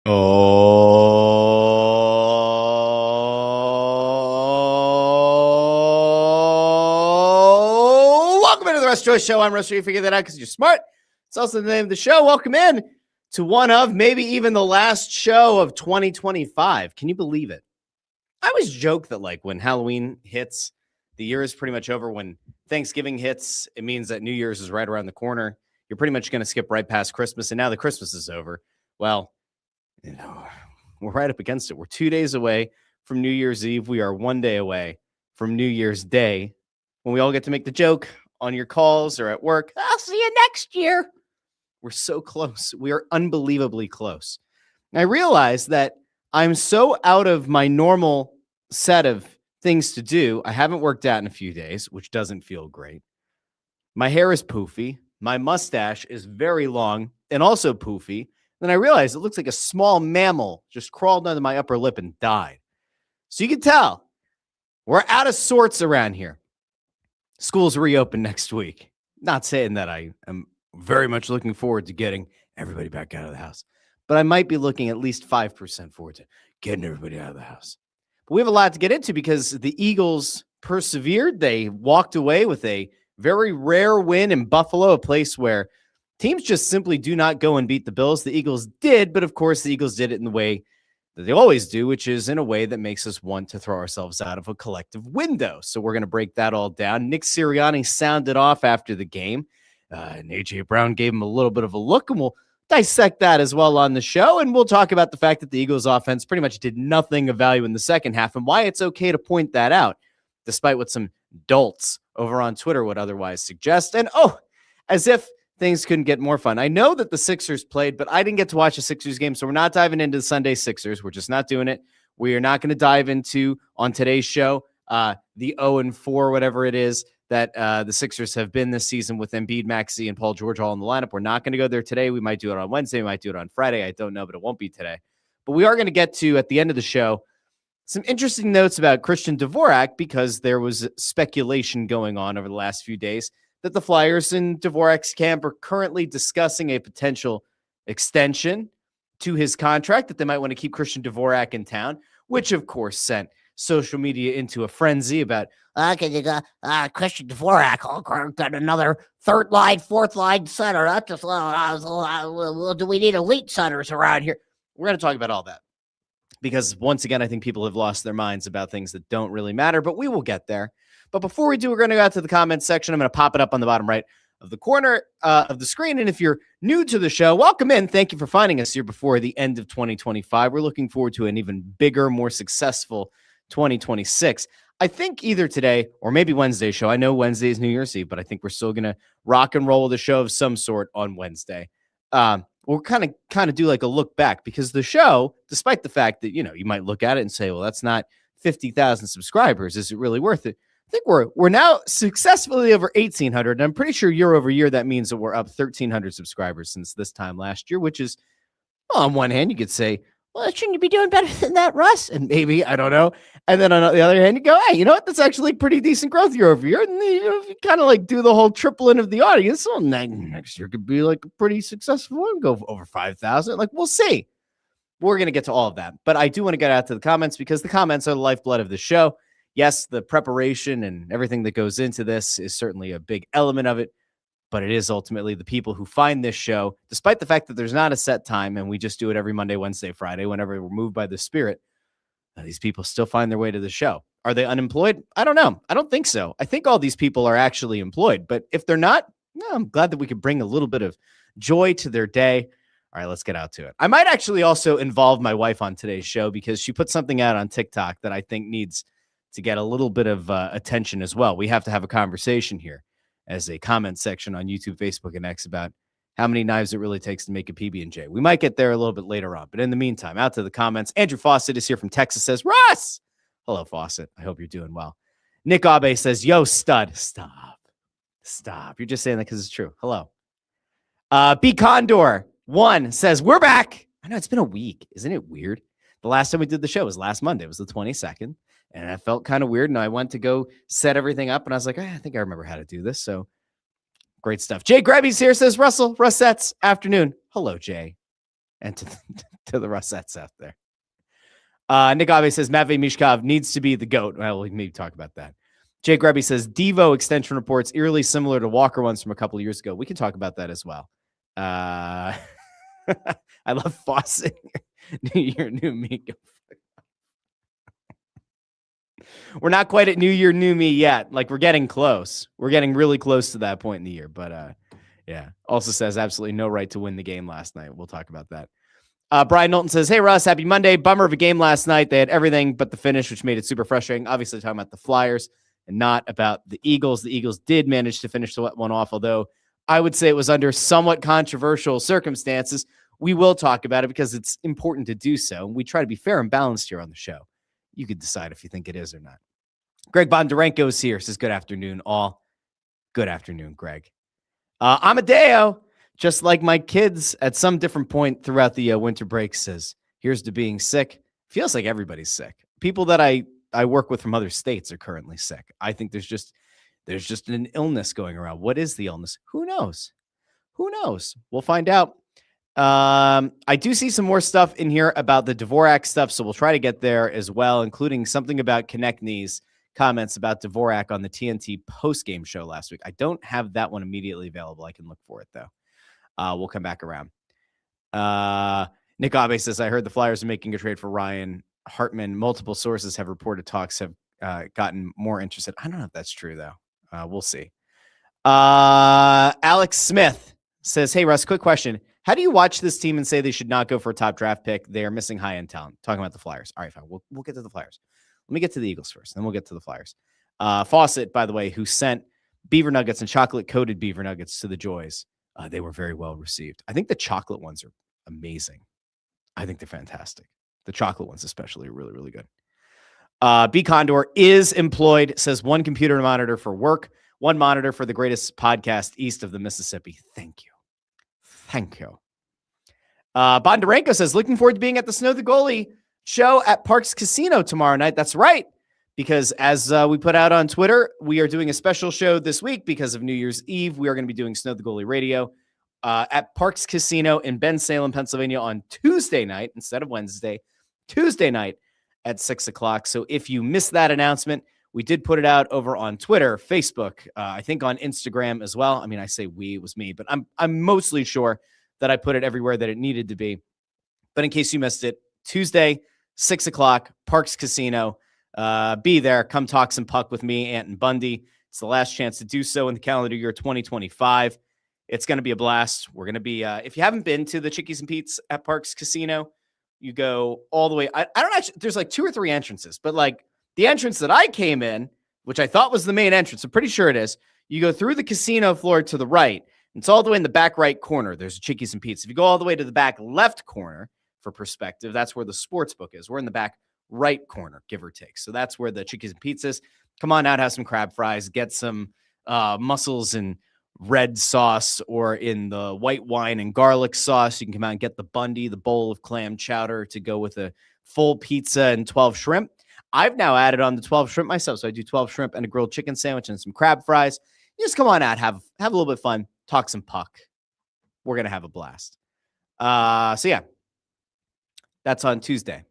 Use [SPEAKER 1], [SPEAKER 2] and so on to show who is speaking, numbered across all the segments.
[SPEAKER 1] Oh, welcome into the Russ Joy Show. I'm Russ Joy. You figure that out because you're smart. It's also the name of the show. Welcome in to one of maybe even the last show of 2025. Can you believe it? I always joke that like when Halloween hits, the year is pretty much over. When Thanksgiving hits, it means that New Year's is right around the corner. You're pretty much going to skip right past Christmas, and now the Christmas is over. Well, you know, we're right up against it. We're 2 days away from New Year's Eve. We are 1 day away from New Year's Day, when we all get to make the joke on your calls or at work. I'll see you next year. We're so close. We are unbelievably close. And I realize that I'm so out of my normal set of things to do. I haven't worked out in a few days, which doesn't feel great. My hair is poofy. My mustache is very long and also poofy. Then I realized it looks like a small mammal just crawled under my upper lip and died. So you can tell we're out of sorts around here. Schools reopen next week. Not saying that I am very much looking forward to getting everybody back out of the house, but I might be looking at least 5% forward to getting everybody out of the house. But we have a lot to get into because the Eagles persevered. They walked away with a very rare win in Buffalo, a place where teams just simply do not go and beat the Bills. The Eagles did, but of course the Eagles did it in the way that they always do, which is in a way that makes us want to throw ourselves out of a collective window. So we're going to break that all down. Nick Sirianni sounded off after the game, and A.J. Brown gave him a little bit of a look, and we'll dissect that as well on the show. And we'll talk about the fact that the Eagles offense pretty much did nothing of value in the second half and why it's okay to point that out, despite what some dolts over on Twitter would otherwise suggest. And as if things couldn't get more fun. I know that the Sixers played, but I didn't get to watch a Sixers game, so we're not diving into the Sunday Sixers. We're just not doing it. We are not going to dive into, on today's show, the 0-4, whatever it is, that the Sixers have been this season with Embiid, Maxey, and Paul George all in the lineup. We're not going to go there today. We might do it on Wednesday. We might do it on Friday. I don't know, but it won't be today. But we are going to get to, at the end of the show, some interesting notes about Christian Dvorak, because there was speculation going on over the last few days that the Flyers in Dvorak's camp are currently discussing a potential extension to his contract, that they might want to keep Christian Dvorak in town, which of course sent social media into a frenzy about Christian Dvorak got another third line, fourth line center. That's just do we need elite centers around here? We're going to talk about all that because once again, I think people have lost their minds about things that don't really matter, but we will get there. But before we do, we're going to go out to the comments section. I'm going to pop it up on the bottom right of the corner of the screen. And if you're new to the show, welcome in. Thank you for finding us here before the end of 2025. We're looking forward to an even bigger, more successful 2026. I think either today or maybe Wednesday's show. I know Wednesday is New Year's Eve, but I think we're still going to rock and roll with a show of some sort on Wednesday. We'll kind of do like a look back, because the show, despite the fact that, you might look at it and say, well, that's not 50,000 subscribers. Is it really worth it? I think we're now successfully over 1,800. And I'm pretty sure year over year, that means that we're up 1,300 subscribers since this time last year, which is, well, on one hand, you could say, well, shouldn't you be doing better than that, Russ? And maybe, I don't know. And then on the other hand, you go, hey, you know what? That's actually pretty decent growth year over year. And then, if you kind of like do the whole tripling of the audience, well, next year could be like a pretty successful one, go over 5,000. Like, we'll see. We're going to get to all of that. But I do want to get out to the comments, because the comments are the lifeblood of the show. Yes, the preparation and everything that goes into this is certainly a big element of it, but it is ultimately the people who find this show, despite the fact that there's not a set time and we just do it every Monday, Wednesday, Friday, whenever we're moved by the Spirit. These people still find their way to the show. Are they unemployed? I don't know. I don't think so. I think all these people are actually employed, but if they're not, I'm glad that we could bring a little bit of joy to their day. All right, let's get out to it. I might actually also involve my wife on today's show, because she put something out on TikTok that I think needs to get a little bit of attention as well. We have to have a conversation here as a comment section on YouTube, Facebook, and X about how many knives it really takes to make a PB&J. We might get there a little bit later on, but in the meantime, out to the comments. Andrew Fawcett is here from Texas, says, Russ! Hello, Fawcett. I hope you're doing well. Nick Abe says, yo, stud. Stop. You're just saying that because it's true. Hello. B Condor 1 says, we're back. I know, it's been a week. Isn't it weird? The last time we did the show was last Monday. It was the 22nd. And I felt kind of weird. And I went to go set everything up. And I was like, I think I remember how to do this. So great stuff. Jay Grabby's here, says, Russettes, afternoon. Hello, Jay. And to the Russettes out there. Nick Abe says Matvey Mishkov needs to be the GOAT. Well, we can maybe talk about that. Jake Rebbe says Devo extension reports eerily similar to Walker ones from a couple of years ago. We can talk about that as well. I love Fawcett. New year, new me. We're not quite at New Year, new me yet. Like, we're getting close. We're getting really close to that point in the year. But yeah, also says absolutely no right to win the game last night. We'll talk about that. Brian Knowlton says, hey, Russ, happy Monday. Bummer of a game last night. They had everything but the finish, which made it super frustrating. Obviously, talking about the Flyers and not about the Eagles. The Eagles did manage to finish the one off, although I would say it was under somewhat controversial circumstances. We will talk about it because it's important to do so. We try to be fair and balanced here on the show. You could decide if you think it is or not. Greg Bondarenko is here. Says, good afternoon, all. Good afternoon, Greg. Amadeo, just like my kids at some different point throughout the winter break, says, here's to being sick. Feels like everybody's sick. People that I work with from other states are currently sick. I think there's just an illness going around. What is the illness? Who knows? Who knows? We'll find out. I do see some more stuff in here about the Dvorak stuff, so we'll try to get there as well, including something about Konechny's comments about Dvorak on the TNT postgame show last week. I don't have that one immediately available. I can look for it, though. We'll come back around. Nick Abe says, I heard the Flyers are making a trade for Ryan Hartman. Multiple sources have reported talks have gotten more interested. I don't know if that's true, though. We'll see. Alex Smith says, hey, Russ, quick question. How do you watch this team and say they should not go for a top draft pick? They are missing high-end talent. Talking about the Flyers. All right, fine. We'll get to the Flyers. Let me get to the Eagles first, then we'll get to the Flyers. Fawcett, by the way, who sent beaver nuggets and chocolate-coated beaver nuggets to the Joys. They were very well received. I think the chocolate ones are amazing. I think they're fantastic. The chocolate ones especially are really, really good. B. Condor is employed, says one computer monitor for work, one monitor for the greatest podcast east of the Mississippi. Thank you. Thank you. Bondarenko says, looking forward to being at the Snow the Goalie show at Parks Casino tomorrow night. That's right. Because as we put out on Twitter, we are doing a special show this week because of New Year's Eve. We are going to be doing Snow the Goalie Radio at Parks Casino in Bensalem, Pennsylvania on Tuesday night instead of Wednesday. Tuesday night at 6 o'clock. So if you missed that announcement, we did put it out over on Twitter, Facebook, I think on Instagram as well. I mean, I say we, it was me, but I'm mostly sure that I put it everywhere that it needed to be. But in case you missed it, Tuesday, 6 o'clock, Parks Casino. Be there. Come talk some puck with me, Ant and Bundy. It's the last chance to do so in the calendar year 2025. It's going to be a blast. We're going to be, if you haven't been to the Chickies and Pete's at Parks Casino, you go all the way. I don't actually, there's like 2 or 3 entrances, but like the entrance that I came in, which I thought was the main entrance, I'm pretty sure it is. You go through the casino floor to the right. It's all the way in the back right corner. There's a Chickies and Pete's. If you go all the way to the back left corner, for perspective, that's where the sports book is. We're in the back right corner, give or take. So that's where the Chickies and Pete's is. Come on out, have some crab fries, get some mussels and red sauce, or in the white wine and garlic sauce. You can come out and get the Bundy, the bowl of clam chowder to go with a full pizza and 12 shrimp. I've now added on the 12 shrimp myself. So I do 12 shrimp and a grilled chicken sandwich and some crab fries. You just come on out, have a little bit of fun, talk some puck. We're going to have a blast. So yeah, that's on Tuesday.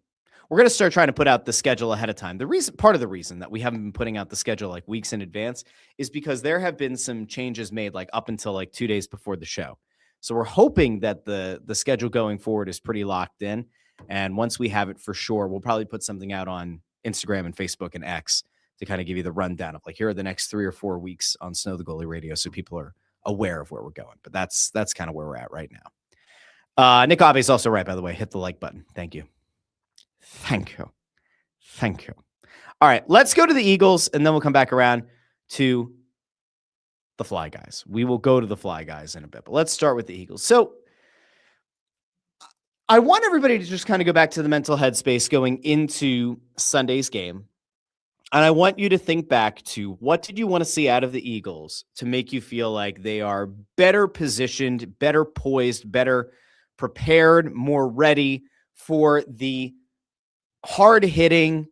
[SPEAKER 1] We're going to start trying to put out the schedule ahead of time. Part of the reason that we haven't been putting out the schedule like weeks in advance is because there have been some changes made like up until like 2 days before the show. So we're hoping that the schedule going forward is pretty locked in. And once we have it for sure, we'll probably put something out on Instagram and Facebook and X to kind of give you the rundown of like, here are the next 3 or 4 weeks on Snow the Goalie Radio. So people are aware of where we're going, but that's kind of where we're at right now. Nick Abe is also right, by the way. Hit the like button. Thank you. Thank you. Thank you. All right, let's go to the Eagles, and then we'll come back around to the Fly Guys. We will go to the Fly Guys in a bit, but let's start with the Eagles. So I want everybody to just kind of go back to the mental headspace going into Sunday's game. And I want you to think back to what did you want to see out of the Eagles to make you feel like they are better positioned, better poised, better prepared, more ready for the hard-hitting,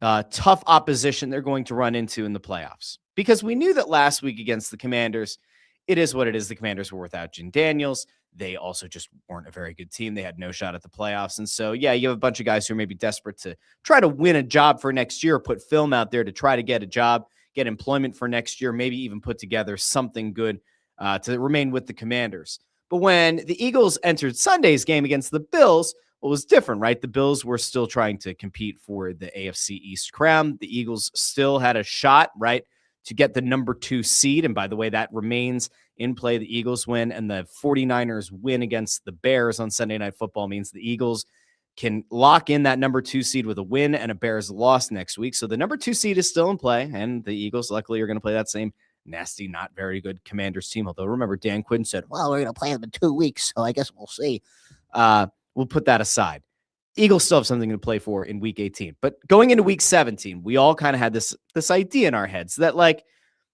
[SPEAKER 1] tough opposition they're going to run into in the playoffs. Because we knew that last week against the Commanders, it is what it is. The Commanders were without Jim Daniels. They also just weren't a very good team. They had no shot at the playoffs. And so, yeah, you have a bunch of guys who are maybe desperate to try to win a job for next year, put film out there to try to get a job, get employment for next year, maybe even put together something good to remain with the Commanders. But when the Eagles entered Sunday's game against the Bills, it was different, right? The Bills were still trying to compete for the AFC East crown. The Eagles still had a shot, right, to get the number 2 seed. And by the way, that remains in play. The Eagles win and the 49ers win against the Bears on Sunday Night Football means the Eagles can lock in that number 2 seed with a win and a Bears loss next week. So the number 2 seed is still in play, and the Eagles luckily are going to play that same nasty, not very good Commanders team. Although remember, Dan Quinn said, well, we're going to play them in 2 weeks, so I guess we'll see. We'll put that aside. Eagles still have something to play for in week 18. But going into week 17, we all kind of had this idea in our heads that, like,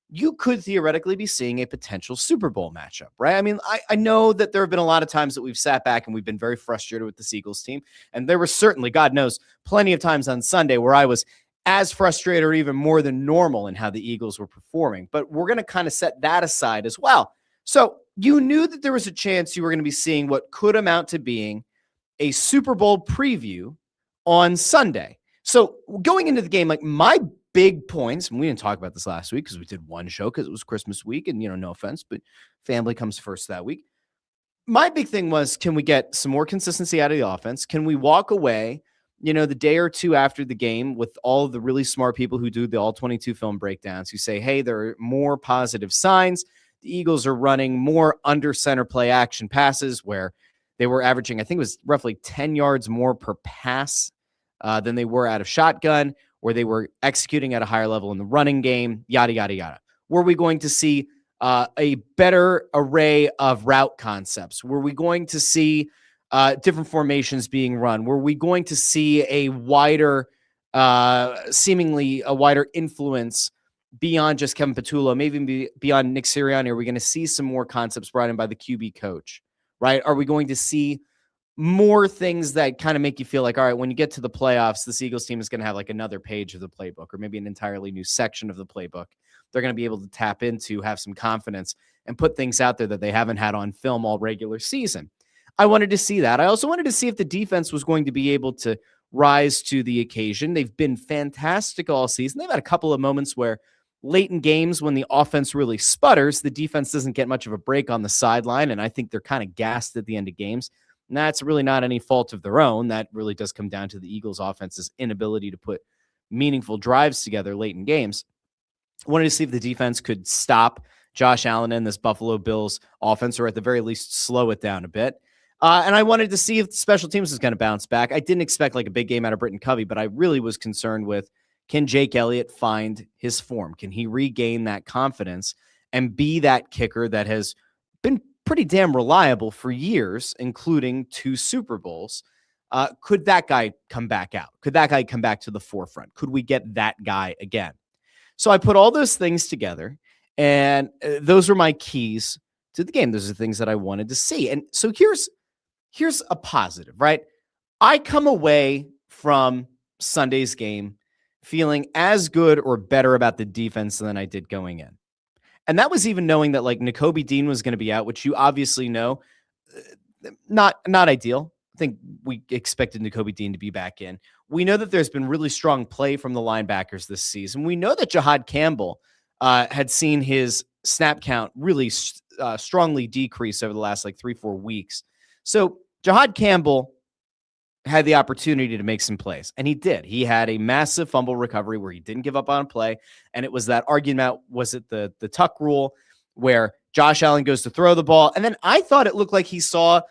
[SPEAKER 1] you could theoretically be seeing a potential Super Bowl matchup, right? I mean, I know that there have been a lot of times that we've sat back and we've been very frustrated with this Eagles team. And there were certainly, God knows, plenty of times on Sunday where I was as frustrated or even more than normal in how the Eagles were performing. But we're going to kind of set that aside as well. So you knew that there was a chance you were going to be seeing what could amount to being a Super Bowl preview on Sunday. So going into the game, like, my big points, and we didn't talk about this last week because we did one show because it was Christmas week and, no offense, but family comes first that week. My big thing was, can we get some more consistency out of the offense? Can we walk away, the day or two after the game with all of the really smart people who do the all 22 film breakdowns who say, hey, there are more positive signs. The Eagles are running more under center play action passes where they were averaging, I think it was roughly 10 yards more per pass than they were out of shotgun, where they were executing at a higher level in the running game, yada, yada, yada. Were we going to see a better array of route concepts? Were we going to see different formations being run? Were we going to see a wider, seemingly a wider influence beyond just Kevin Patullo, maybe beyond Nick Sirianni? Are we going to see some more concepts brought in by the QB coach, right? Are we going to see more things that kind of make you feel like, all right, when you get to the playoffs, this Eagles team is going to have like another page of the playbook or maybe an entirely new section of the playbook they're going to be able to tap into, have some confidence, and put things out there that they haven't had on film all regular season. I wanted to see that. I also wanted to see if the defense was going to be able to rise to the occasion. They've been fantastic all season. They've had a couple of moments where late in games when the offense really sputters, the defense doesn't get much of a break on the sideline, and I think they're kind of gassed at the end of games. And that's really not any fault of their own. That really does come down to the Eagles' offense's inability to put meaningful drives together late in games. I wanted to see if the defense could stop Josh Allen and this Buffalo Bills offense, or at the very least slow it down a bit. And I wanted to see if special teams is going to bounce back. I didn't expect like a big game out of Britton Covey, but I really was concerned with, can Jake Elliott find his form? Can he regain that confidence and be that kicker that has been pretty damn reliable for years, including 2 Super Bowls? Could that guy come back out? Could that guy come back to the forefront? Could we get that guy again? So I put all those things together, and those are my keys to the game. Those are the things that I wanted to see. And so here's a positive, right? I come away from Sunday's game feeling as good or better about the defense than I did going in. And that was even knowing that like Nakobe Dean was going to be out, which you obviously know, not ideal. I think we expected Nakobe Dean to be back in. We know that there's been really strong play from the linebackers this season. We know that Jahad Campbell had seen his snap count really strongly decrease over the last like 3-4 weeks. So Jahad Campbell had the opportunity to make some plays, and he did. He had a massive fumble recovery where he didn't give up on a play, and it was that argument, was it the tuck rule, where Josh Allen goes to throw the ball, and then I thought it looked like he saw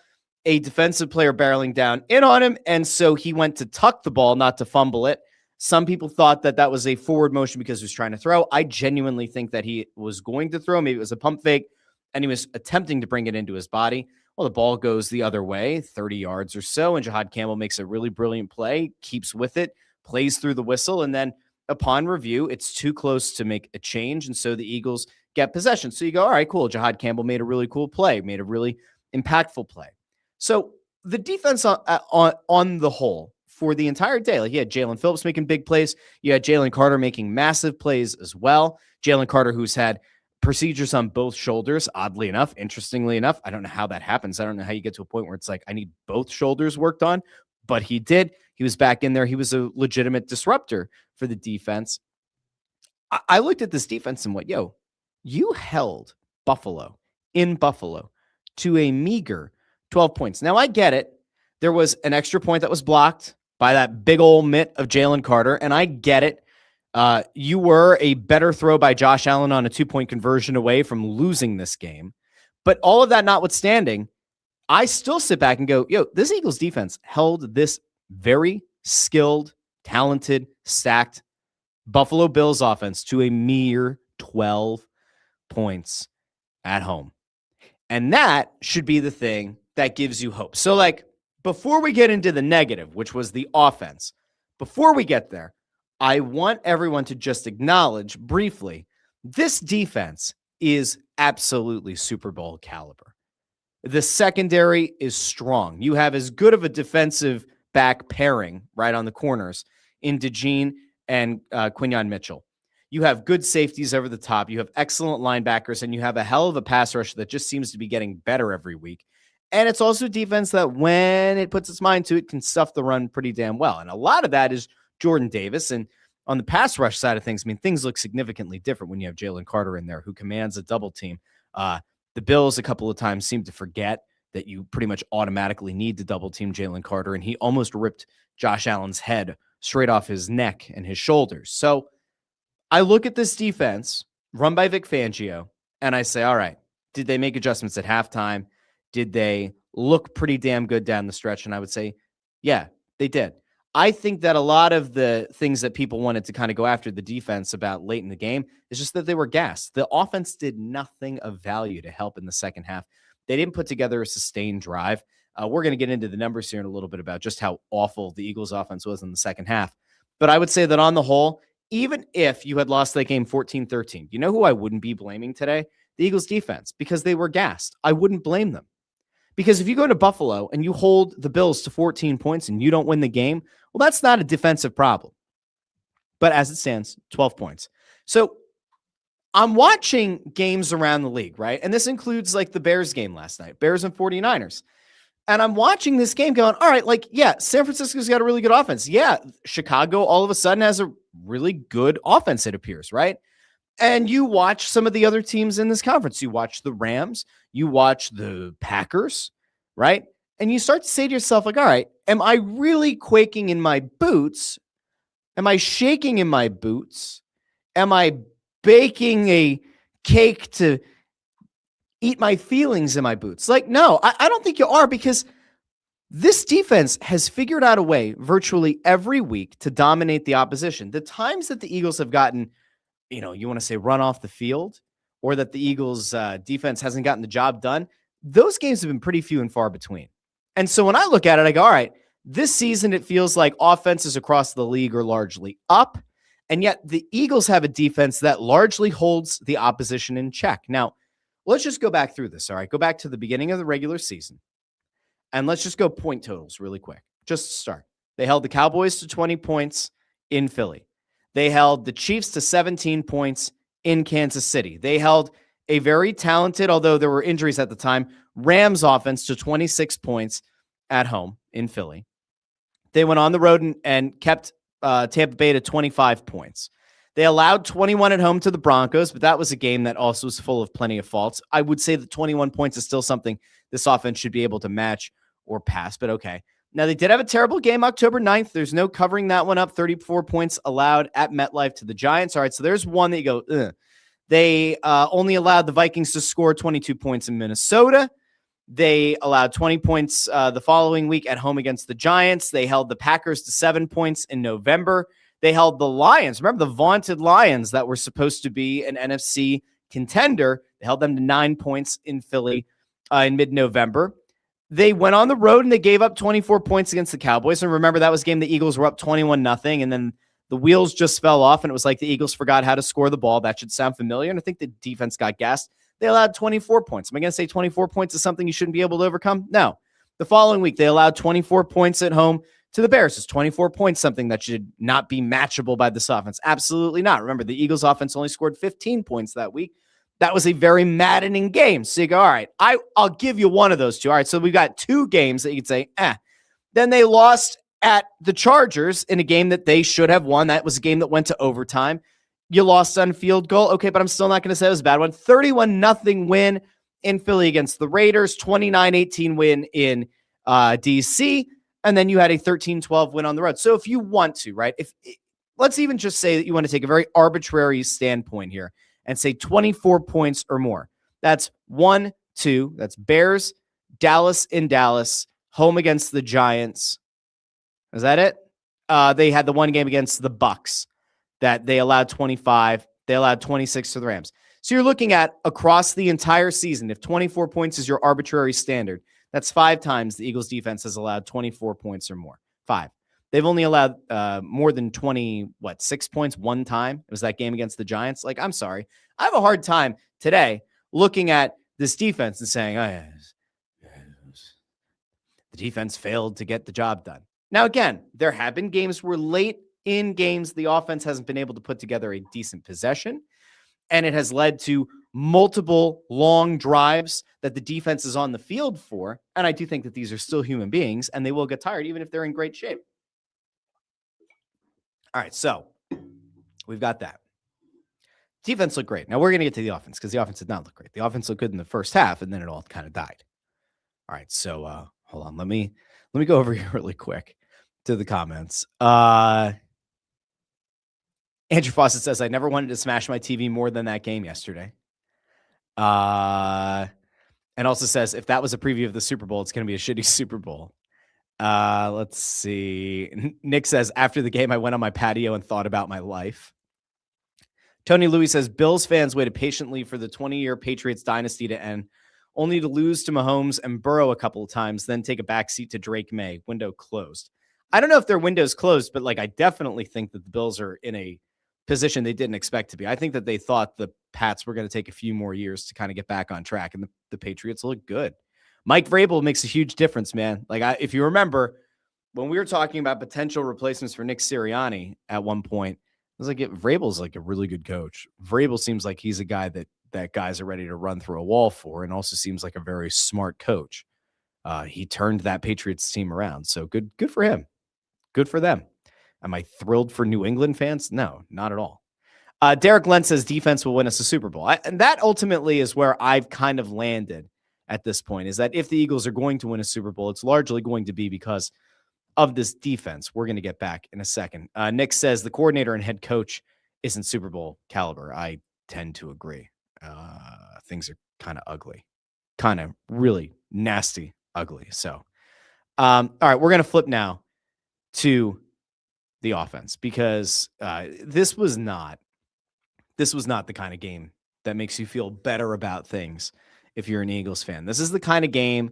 [SPEAKER 1] a defensive player barreling down in on him, and so he went to tuck the ball, not to fumble it. Some people thought that that was a forward motion because he was trying to throw. I genuinely think that he was going to throw. Maybe it was a pump fake, and he was attempting to bring it into his body. Well, the ball goes the other way, 30 yards or so, and Jahad Campbell makes a really brilliant play, keeps with it, plays through the whistle, and then upon review, it's too close to make a change, and so the Eagles get possession. So you go, all right, cool. Jahad Campbell made a really cool play, made a really impactful play. So the defense on the whole for the entire day, like you had Jalen Phillips making big plays. You had Jalen Carter making massive plays as well. Jalen Carter, who's had procedures on both shoulders, oddly enough, interestingly enough. I don't know how that happens. I don't know how you get to a point where it's like, I need both shoulders worked on, but he did. He was back in there. He was a legitimate disruptor for the defense. I looked at this defense and went, you held Buffalo in Buffalo to a meager 12 points. Now, I get it. There was an extra point that was blocked by that big old mitt of Jalen Carter, and I get it. You were a better throw by Josh Allen on a 2-point conversion away from losing this game. But all of that notwithstanding, I still sit back and go, this Eagles defense held this very skilled, talented, stacked Buffalo Bills offense to a mere 12 points at home. And that should be the thing that gives you hope. So, before we get into the negative, which was the offense, before we get there, I want everyone to just acknowledge briefly, this defense is absolutely Super Bowl caliber. The secondary is strong. You have as good of a defensive back pairing right on the corners in DeJean and Quinyon Mitchell. You have good safeties over the top. You have excellent linebackers, and you have a hell of a pass rush that just seems to be getting better every week. And it's also a defense that, when it puts its mind to it, can stuff the run pretty damn well. And a lot of that is Jordan Davis. And on the pass rush side of things, things look significantly different when you have Jalen Carter in there, who commands a double team. The Bills a couple of times seem to forget that you pretty much automatically need to double team Jalen Carter, and he almost ripped Josh Allen's head straight off his neck and his shoulders. So I look at this defense run by Vic Fangio, and I say, all right, did they make adjustments at halftime? Did they look pretty damn good down the stretch? And I would say, yeah, they did. I think that a lot of the things that people wanted to kind of go after the defense about late in the game is just that they were gassed. The offense did nothing of value to help in the second half. They didn't put together a sustained drive. We're going to get into the numbers here in a little bit about just how awful the Eagles offense was in the second half. But I would say that on the whole, even if you had lost that game 14-13, you know who I wouldn't be blaming today? The Eagles defense, because they were gassed. I wouldn't blame them. Because if you go to Buffalo and you hold the Bills to 14 points and you don't win the game, well, that's not a defensive problem. But as it stands, 12 points. So I'm watching games around the league, right? And this includes the Bears game last night, Bears and 49ers. And I'm watching this game going, all right, San Francisco's got a really good offense. Yeah, Chicago all of a sudden has a really good offense, it appears, right? And you watch some of the other teams in this conference. You watch the Rams, you watch the Packers, right? And you start to say to yourself, all right, am I really quaking in my boots? Am I shaking in my boots? Am I baking a cake to eat my feelings in my boots? No, I don't think you are, because this defense has figured out a way virtually every week to dominate the opposition. The times that the Eagles have gotten, you want to say run off the field, or that the Eagles defense hasn't gotten the job done, those games have been pretty few and far between. And so when I look at it, I go, all right, this season it feels like offenses across the league are largely up, and yet the Eagles have a defense that largely holds the opposition in check. Now, let's just go back through this, all right? Go back to the beginning of the regular season, and let's just go point totals really quick. Just to start. They held the Cowboys to 20 points in Philly. They held the Chiefs to 17 points in Kansas City. They held a very talented, although there were injuries at the time, Rams offense to 26 points at home in Philly. They went on the road and kept Tampa Bay to 25 points. They allowed 21 at home to the Broncos, but that was a game that also was full of plenty of faults. I would say that 21 points is still something this offense should be able to match or pass, but okay. Now, they did have a terrible game October 9th. There's no covering that one up. 34 points allowed at MetLife to the Giants. All right, so there's one that you go, ugh. They only allowed the Vikings to score 22 points in Minnesota. They allowed 20 points the following week at home against the Giants. They held the Packers to 7 points in November. They held the Lions. Remember the vaunted Lions that were supposed to be an NFC contender. They held them to 9 points in Philly in mid-November. They went on the road and they gave up 24 points against the Cowboys. And remember, that was a game the Eagles were up 21-0. And then the wheels just fell off. And it was like the Eagles forgot how to score the ball. That should sound familiar. And I think the defense got gassed. They allowed 24 points. Am I going to say 24 points is something you shouldn't be able to overcome? No. The following week, they allowed 24 points at home to the Bears. Is 24 points something that should not be matchable by this offense? Absolutely not. Remember, the Eagles offense only scored 15 points that week. That was a very maddening game. So you go, all right, I'll give you one of those two. All right, so we've got two games that you could say, Then they lost at the Chargers in a game that they should have won. That was a game that went to overtime. You lost on field goal. Okay, but I'm still not going to say it was a bad one. 31-0 win in Philly against the Raiders. 29-18 win in DC. And then you had a 13-12 win on the road. So if you want to, right, let's even just say that you want to take a very arbitrary standpoint here and say 24 points or more. That's 1-2. That's Bears, Dallas in Dallas, home against the Giants. Is that it? They had the one game against the Bucks that they allowed 25. They allowed 26 to the Rams. So you're looking at across the entire season, if 24 points is your arbitrary standard, that's 5 times the Eagles defense has allowed 24 points or more. 5. They've only allowed more than 6 points one time. It was that game against the Giants. Like, I'm sorry. I have a hard time today looking at this defense and saying, the defense failed to get the job done. Now, again, there have been games where late in games, the offense hasn't been able to put together a decent possession, and it has led to multiple long drives that the defense is on the field for. And I do think that these are still human beings, and they will get tired even if they're in great shape. All right, so we've got that. Defense looked great. Now we're going to get to the offense because the offense did not look great. The offense looked good in the first half, and then it all kind of died. All right, so hold on. Let me go over here really quick to the comments. Andrew Fawcett says, I never wanted to smash my TV more than that game yesterday. And also says, if that was a preview of the Super Bowl, it's going to be a shitty Super Bowl. Let's see. Nick says, after the game, I went on my patio and thought about my life. Tony Louis says, Bills fans waited patiently for the 20-year Patriots dynasty to end, only to lose to Mahomes and Burrow a couple of times, then take a backseat to Drake May. Window closed. I don't know if their window's closed, but I definitely think that the Bills are in a position they didn't expect to be. I think that they thought the Pats were going to take a few more years to kind of get back on track, and the Patriots look good. Mike Vrabel makes a huge difference, man. If you remember, when we were talking about potential replacements for Nick Sirianni at one point, I was like, Vrabel's a really good coach. Vrabel seems like he's a guy that guys are ready to run through a wall for, and also seems like a very smart coach. He turned that Patriots team around. So good for him. Good for them. Am I thrilled for New England fans? No, not at all. Derek Lentz says defense will win us a Super Bowl. And that ultimately is where I've kind of landed at this point, is that if the Eagles are going to win a Super Bowl, it's largely going to be because of this defense. We're going to get back in a second. Nick says the coordinator and head coach isn't Super Bowl caliber. I tend to agree. Things are kind of ugly, kind of really nasty, ugly. So, all right, we're going to flip now to the offense because this was not the kind of game that makes you feel better about things if you're an Eagles fan. This is the kind of game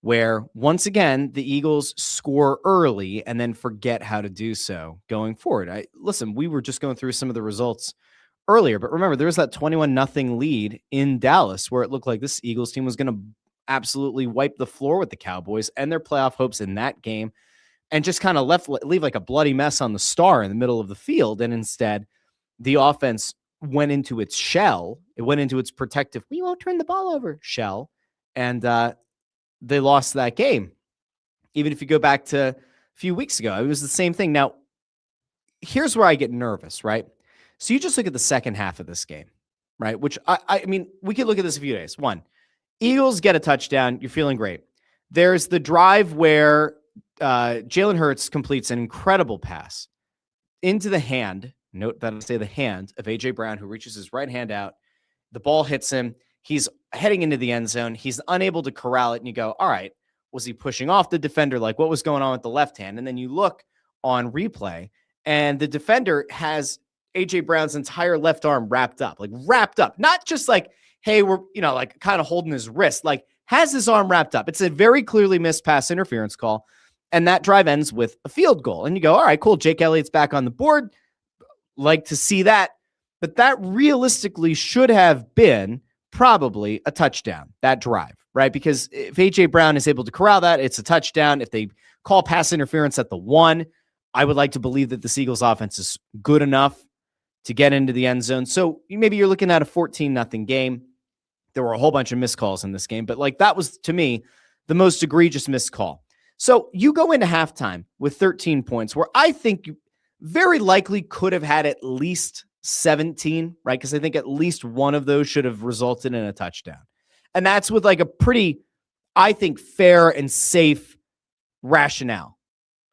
[SPEAKER 1] where, once again, the Eagles score early and then forget how to do so going forward. Listen, we were just going through some of the results earlier, but remember, there was that 21-0 lead in Dallas where it looked like this Eagles team was going to absolutely wipe the floor with the Cowboys and their playoff hopes in that game, and just kind of leave like a bloody mess on the star in the middle of the field. And instead, the offense went into its shell. It went into its protective, we won't turn the ball over shell. And they lost that game. Even if you go back to a few weeks ago, it was the same thing. Now, here's where I get nervous, right? So you just look at the second half of this game, right? Which, I mean, we could look at this a few days. One, Eagles get a touchdown. You're feeling great. There's the drive where Jalen Hurts completes an incredible pass into the hand. Note that I say the hand of A.J. Brown, who reaches his right hand out. The ball hits him. He's heading into the end zone. He's unable to corral it. And you go, all right, was he pushing off the defender? Like, what was going on with the left hand? And then you look on replay, and the defender has A.J. Brown's entire left arm wrapped up. Not just like, hey, we're, like kind of holding his wrist, like has his arm wrapped up. It's a very clearly missed pass interference call. And that drive ends with a field goal. And you go, all right, cool. Jake Elliott's back on the board. Like to see that. But that realistically should have been probably a touchdown, that drive, right? Because if A.J. Brown is able to corral that, it's a touchdown. If they call pass interference at the 1, I would like to believe that the Eagles offense is good enough to get into the end zone. So maybe you're looking at a 14-0 game. There were a whole bunch of missed calls in this game, but like that was, to me, the most egregious missed call. So you go into halftime with 13 points, where I think you very likely could have had at least 17, right? Because I think at least one of those should have resulted in a touchdown. And that's with like a pretty, I think, fair and safe rationale.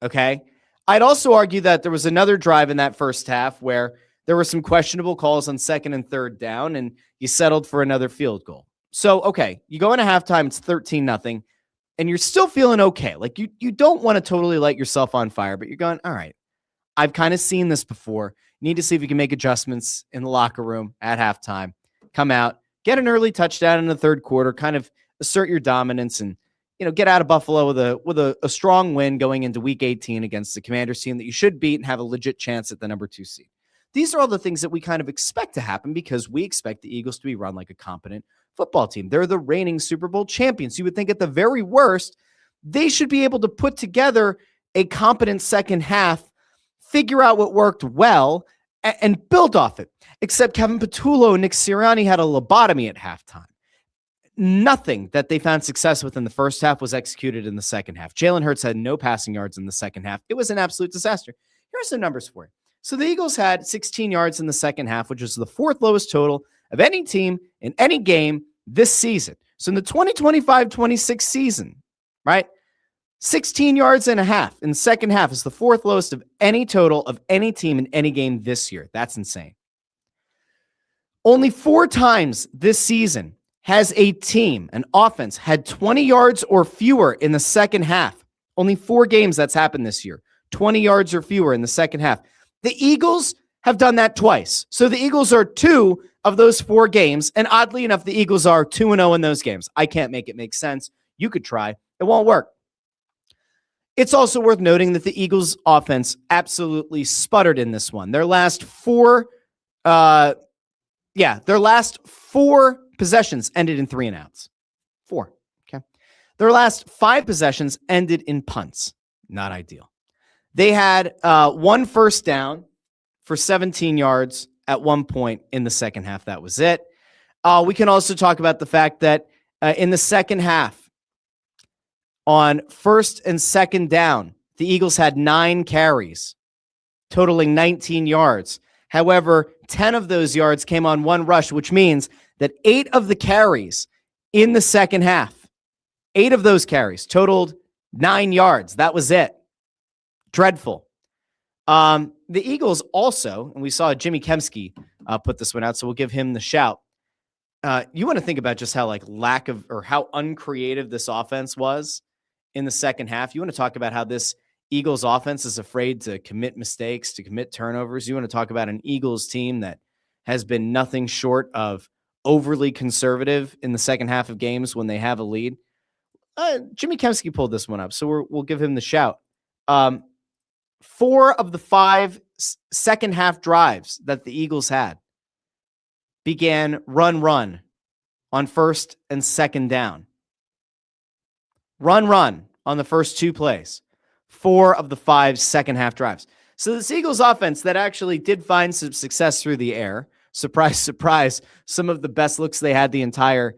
[SPEAKER 1] Okay. I'd also argue that there was another drive in that first half where there were some questionable calls on 2nd and 3rd down, and you settled for another field goal. So, okay, you go into halftime, it's 13-0, and you're still feeling okay. Like you don't want to totally light yourself on fire, but you're going, all right, I've kind of seen this before. You need to see if you can make adjustments in the locker room at halftime. Come out, get an early touchdown in the 3rd quarter, kind of assert your dominance, and get out of Buffalo with a strong win going into Week 18 against the Commanders team that you should beat and have a legit chance at the number 2 seed. These are all the things that we kind of expect to happen because we expect the Eagles to be run like a competent football team. They're the reigning Super Bowl champions. You would think at the very worst, they should be able to put together a competent second half, figure out what worked well, and build off it. Except Kevin Patullo and Nick Sirianni had a lobotomy at halftime. Nothing that they found success with in the first half was executed in the second half. Jalen Hurts had no passing yards in the second half. It was an absolute disaster. Here are some numbers for you. So the Eagles had 16 yards in the second half, which was the 4th lowest total of any team in any game this season. So in the 2025-26 season, right? 16 yards and a half in the second half is the 4th lowest of any total of any team in any game this year. That's insane. Only 4 times this season has a team, an offense, had 20 yards or fewer in the second half. Only 4 games that's happened this year. 20 yards or fewer in the second half. The Eagles have done that twice. So the Eagles are 2 of those 4 games. And oddly enough, the Eagles are 2-0 in those games. I can't make it make sense. You could try. It won't work. It's also worth noting that the Eagles offense absolutely sputtered in this one. Their last 4 possessions ended in 3 and outs. 4. Okay. Their last 5 possessions ended in punts. Not ideal. They had 1 first down for 17 yards at one point in the second half. That was it. We can also talk about the fact that in the second half, on 1st and 2nd down, the Eagles had 9 carries, totaling 19 yards. However, 10 of those yards came on 1 rush, which means that 8 of the carries in the second half, 8 of those carries totaled 9 yards. That was it. Dreadful. The Eagles also, and we saw Jimmy Kemsky put this one out, so we'll give him the shout. You want to think about just how how uncreative this offense was in the second half. You want to talk about how this Eagles offense is afraid to commit mistakes, to commit turnovers. You want to talk about an Eagles team that has been nothing short of overly conservative in the second half of games when they have a lead. Jimmy Kemsky pulled this one up, so we'll give him the shout. 4 of the 5 second half drives that the Eagles had began run on 1st and 2nd down. Run on the first 2 plays. 4 of the 5 second half drives. So this Eagles offense that actually did find some success through the air. Surprise, surprise. Some of the best looks they had the entire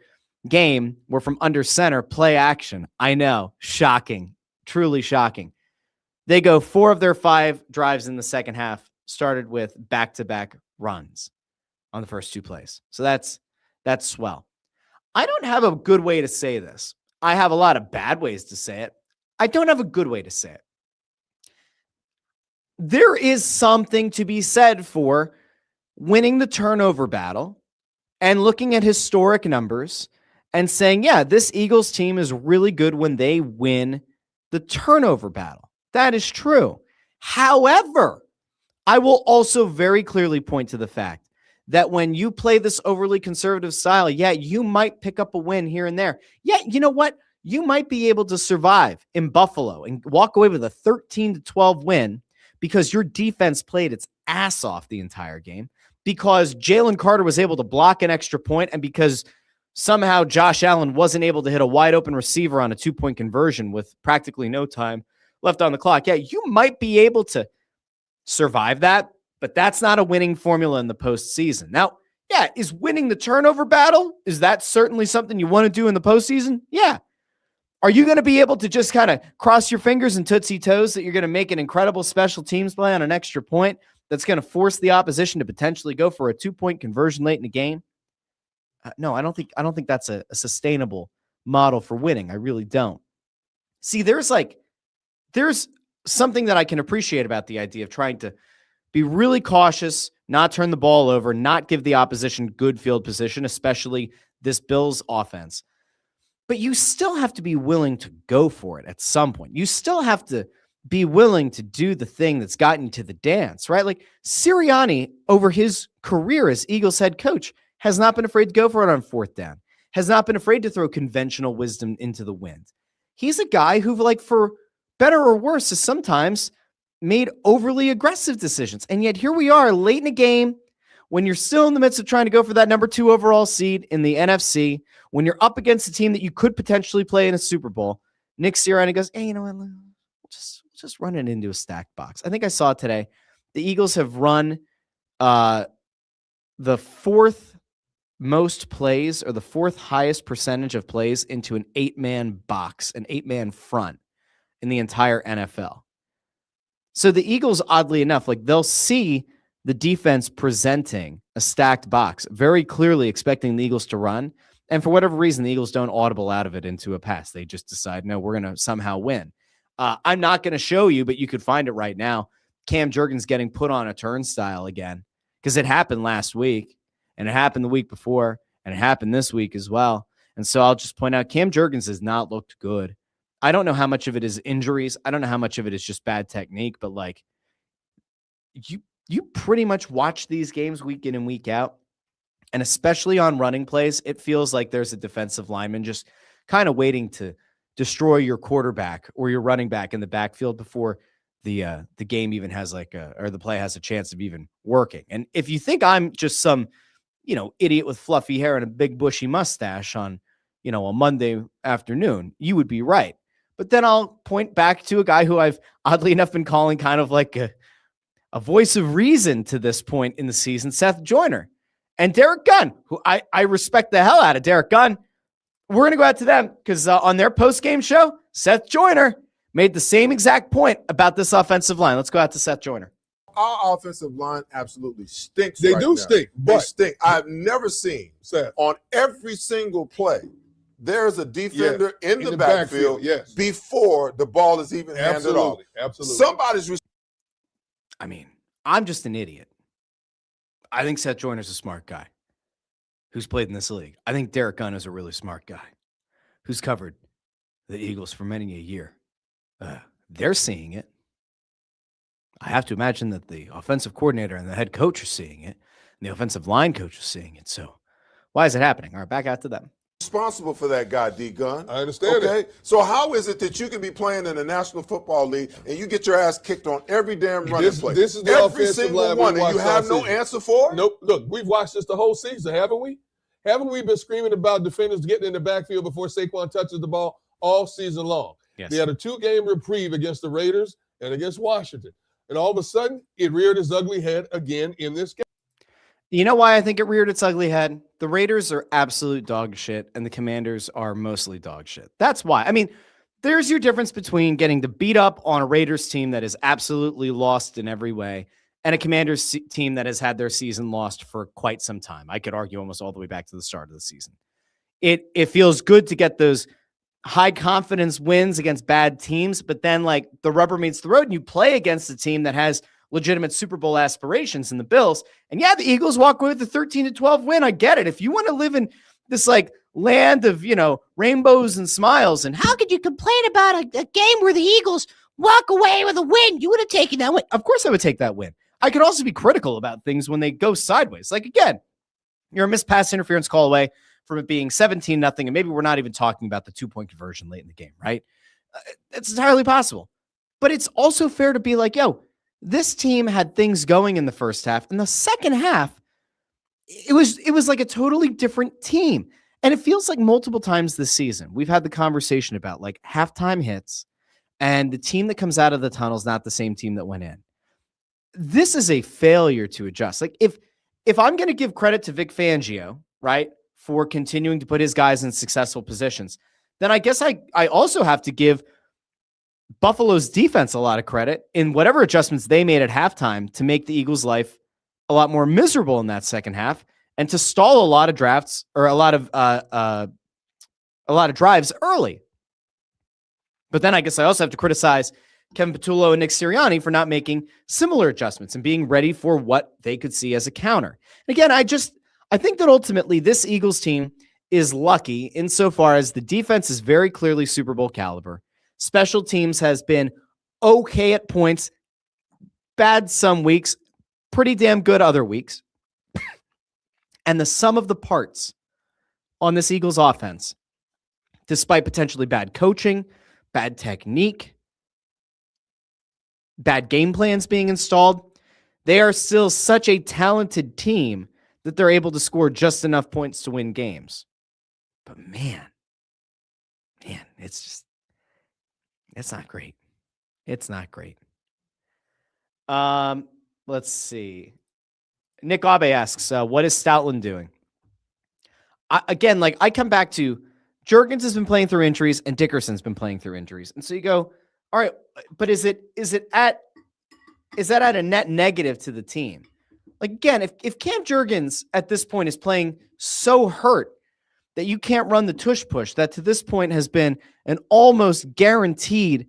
[SPEAKER 1] game were from under center play action. I know. Shocking. Truly shocking. They go 4 of their 5 drives in the second half started with back-to-back runs on the first 2 plays. So that's swell. I don't have a good way to say this. I have a lot of bad ways to say it. I don't have a good way to say it. There is something to be said for winning the turnover battle and looking at historic numbers and saying, yeah, this Eagles team is really good when they win the turnover battle. That is true. However, I will also very clearly point to the fact that when you play this overly conservative style, yeah, you might pick up a win here and there. Yeah, you know what? You might be able to survive in Buffalo and walk away with a 13-12 win because your defense played its ass off the entire game, because Jalen Carter was able to block an extra point, and because somehow Josh Allen wasn't able to hit a wide open receiver on a 2-point conversion with practically no time left on the clock. Yeah, you might be able to survive that, but that's not a winning formula in the postseason. Now, yeah, is winning the turnover battle, is that certainly something you want to do in the postseason? Yeah. Are you going to be able to just kind of cross your fingers and tootsie toes that you're going to make an incredible special teams play on an extra point that's going to force the opposition to potentially go for a 2-point conversion late in the game? No, I don't think that's a sustainable model for winning. I really don't. See, there's something that I can appreciate about the idea of trying to be really cautious, not turn the ball over, not give the opposition good field position, especially this Bills offense. But you still have to be willing to go for it at some point. You still have to be willing to do the thing that's gotten you to the dance, right? Like Sirianni, over his career as Eagles head coach, has not been afraid to go for it on fourth down, has not been afraid to throw conventional wisdom into the wind. He's a guy who, like, for better or worse, has sometimes made overly aggressive decisions. And yet here we are late in a game when you're still in the midst of trying to go for that number 2 overall seed in the NFC, when you're up against a team that you could potentially play in a Super Bowl. Nick Sirianni goes, hey, you know what? We'll just run it into a stacked box. I think I saw today the Eagles have run the 4th most plays, or the 4th highest percentage of plays, into an 8-man box, an 8-man front in the entire NFL. So the Eagles, oddly enough, like, they'll see the defense presenting a stacked box, very clearly expecting the Eagles to run. And for whatever reason, the Eagles don't audible out of it into a pass. They just decide, no, we're going to somehow win. I'm not going to show you, but you could find it right now. Cam Jurgens getting put on a turnstile again, because it happened last week, and it happened the week before, and it happened this week as well. And so I'll just point out, Cam Jurgens has not looked good. I don't know how much of it is injuries. I don't know how much of it is just bad technique, but like, you pretty much watch these games week in and week out. And especially on running plays, it feels like there's a defensive lineman just kind of waiting to destroy your quarterback or your running back in the backfield before the game even has or the play has a chance of even working. And if you think I'm just some, idiot with fluffy hair and a big bushy mustache on, a Monday afternoon, you would be right. But then I'll point back to a guy who I've oddly enough been calling kind of like a voice of reason to this point in the season, Seth Joyner. And Derek Gunn, who I respect the hell out of Derek Gunn. We're going to go out to them because on their post-game show, Seth Joyner made the same exact point about this offensive line. Let's go out to Seth Joyner.
[SPEAKER 2] Our offensive line absolutely stinks.
[SPEAKER 3] They
[SPEAKER 2] right
[SPEAKER 3] do
[SPEAKER 2] now.
[SPEAKER 3] stink.
[SPEAKER 2] They stink. I've never seen on every single play, there's a defender in the backfield before the ball is even handed off.
[SPEAKER 3] Absolutely.
[SPEAKER 1] I'm just an idiot. I think Seth Joyner's a smart guy who's played in this league. I think Derek Gunn is a really smart guy who's covered the Eagles for many a year. They're seeing it. I have to imagine that the offensive coordinator and the head coach are seeing it, and the offensive line coach is seeing it. So why is it happening? All right, back out to them.
[SPEAKER 2] Responsible for that guy, D. Gunn.
[SPEAKER 3] I understand.
[SPEAKER 2] Okay, so how is it that you can be playing in the National Football League and you get your ass kicked on every damn running play?
[SPEAKER 3] This is the
[SPEAKER 2] every
[SPEAKER 3] offensive
[SPEAKER 2] single
[SPEAKER 3] line
[SPEAKER 2] one,
[SPEAKER 3] we
[SPEAKER 2] and you have no
[SPEAKER 3] season.
[SPEAKER 2] answer for it?
[SPEAKER 3] Nope. Look, we've watched this the whole season, haven't we? Haven't we been screaming about defenders getting in the backfield before Saquon touches the ball all season long?
[SPEAKER 1] Yes.
[SPEAKER 3] They had a 2-game reprieve against the Raiders and against Washington. And all of a sudden, it reared its ugly head again in this game.
[SPEAKER 1] You know why I think it reared its ugly head? The Raiders are absolute dog shit, and the Commanders are mostly dog shit. That's why. I mean, there's your difference between getting to beat up on a Raiders team that is absolutely lost in every way and a Commanders team that has had their season lost for quite some time. I could argue almost all the way back to the start of the season. It feels good to get those high confidence wins against bad teams, but then like the rubber meets the road and you play against a team that has legitimate Super Bowl aspirations in the Bills. And yeah, the Eagles walk away with a 13-12 win. I get it. If you want to live in this like land of, rainbows and smiles, and how could you complain about a game where the Eagles walk away with a win? You would have taken that win. Of course I would take that win. I could also be critical about things when they go sideways. Like, again, you're a missed pass interference call away from it being 17-0, and maybe we're not even talking about the 2-point conversion late in the game, right? It's entirely possible. But it's also fair to be like, this team had things going in the first half. In the second half, it was like a totally different team. And it feels like multiple times this season, we've had the conversation about like halftime hits, and the team that comes out of the tunnel is not the same team that went in. this is a failure to adjust. Like if I'm going to give credit to Vic Fangio, right, for continuing to put his guys in successful positions, then I guess I also have to give Buffalo's defense a lot of credit in whatever adjustments they made at halftime to make the Eagles' life a lot more miserable in that second half and to stall a lot of drafts or a lot of drives early. But then I guess I also have to criticize Kevin Patullo and Nick Sirianni for not making similar adjustments and being ready for what they could see as a counter. And again, I think that ultimately this Eagles team is lucky insofar as the defense is very clearly Super Bowl caliber. Special teams has been okay at points, bad some weeks, pretty damn good other weeks. And the sum of the parts on this Eagles offense, despite potentially bad coaching, bad technique, bad game plans being installed, they are still such a talented team that they're able to score just enough points to win games. But man, it's not great. It's not great. Let's see. Nick Abe asks, what is Stoutland doing? I come back to Juergens has been playing through injuries and Dickerson's been playing through injuries. And so you go, all right, but is that at a net negative to the team? Like, again, if Cam Juergens at this point is playing so hurt that you can't run the tush push, that to this point has been an almost guaranteed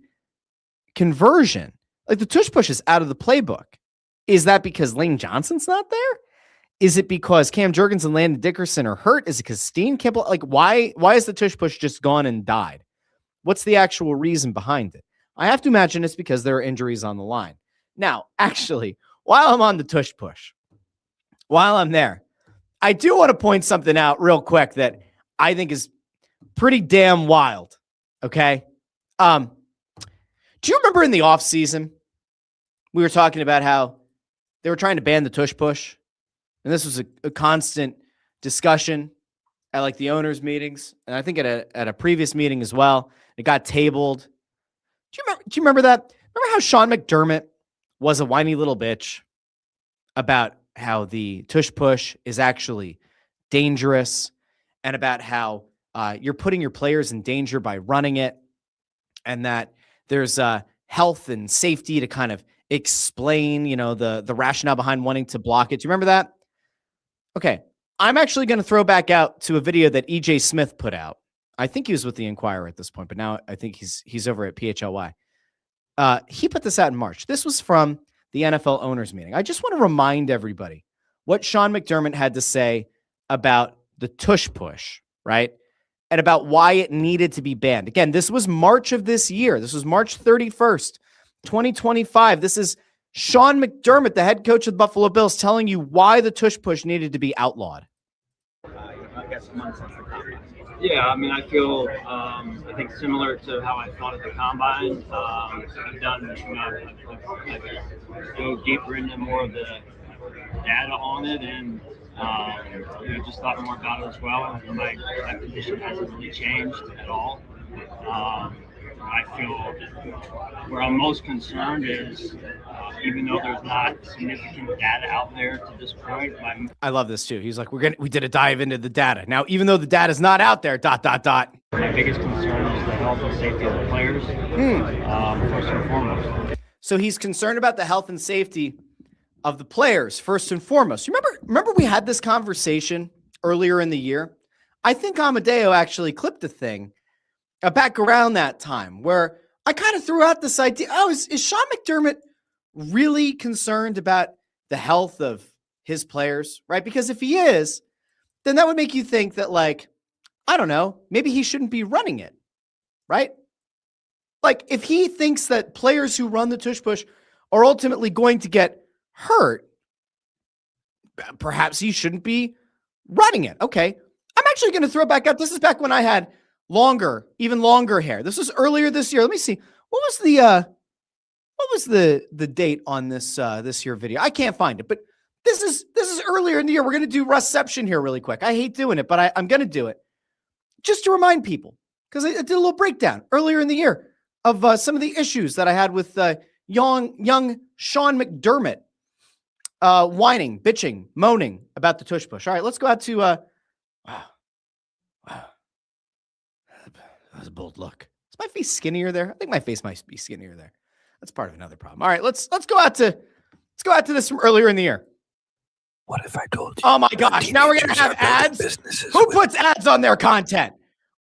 [SPEAKER 1] conversion. Like, the tush push is out of the playbook. Is that because Lane Johnson's not there? Is it because Cam Juergens and Landon Dickerson are hurt? Is it because Steen can't play? Like, why is the tush push just gone and died? What's the actual reason behind it? I have to imagine it's because there are injuries on the line. Now, actually, while I'm on the tush push, while I'm there, I do want to point something out real quick that I think is pretty damn wild. Okay. Do you remember in the off season, we were talking about how they were trying to ban the tush push? And this was a constant discussion at like the owners' meetings. And I think at a previous meeting as well, it got tabled. Do you remember that? Remember how Sean McDermott was a whiny little bitch about how the tush push is actually dangerous and about how you're putting your players in danger by running it, and that there's health and safety to kind of explain, the rationale behind wanting to block it. Do you remember that? Okay. I'm actually going to throw back out to a video that EJ Smith put out. I think he was with the Inquirer at this point, but now I think he's over at PHLY. He put this out in March. This was from the NFL owners meeting. I just want to remind everybody what Sean McDermott had to say about the tush push, right? And about why it needed to be banned. Again, this was March of this year. This was March 31st, 2025. This is Sean McDermott, the head coach of the Buffalo Bills, telling you why the tush push needed to be outlawed.
[SPEAKER 4] I guess months since the combine. Yeah, I mean, I feel, I think similar to how I thought at the combine. I've done, I've go deeper into more of the data on it and, just thought more about it as well. My position hasn't really changed at all. I feel where I'm most concerned is, even though there's not significant data out there to this point.
[SPEAKER 1] I love this too. He's like, we did a dive into the data. Now, even though the data is not out there, ...
[SPEAKER 4] My biggest concern is the health and safety of the players, first and foremost.
[SPEAKER 1] So he's concerned about the health and safety of the players, first and foremost. Remember we had this conversation earlier in the year? I think Amadeo actually clipped a thing back around that time where I kind of threw out this idea. Oh, is Sean McDermott really concerned about the health of his players, right? Because if he is, then that would make you think that, like, I don't know, maybe he shouldn't be running it, right? Like, if he thinks that players who run the tush push are ultimately going to get hurt, perhaps he shouldn't be running it. Okay. I'm actually going to throw back up. This is back when I had even longer hair. This was earlier this year. Let me see. What was the date on this year video? I can't find it, but this is earlier in the year. We're going to do Russception here really quick. I hate doing it, but I'm going to do it just to remind people, because I did a little breakdown earlier in the year of some of the issues that I had with young Sean McDermott whining, bitching, moaning about the tush push. All right, let's go out to wow. That was a bold look. Is my face skinnier there? I think my face might be skinnier there. That's part of another problem. All right, let's go out to this from earlier in the year.
[SPEAKER 5] What if I told you?
[SPEAKER 1] Oh my gosh! Now we're gonna have ads. Who puts ads on their content?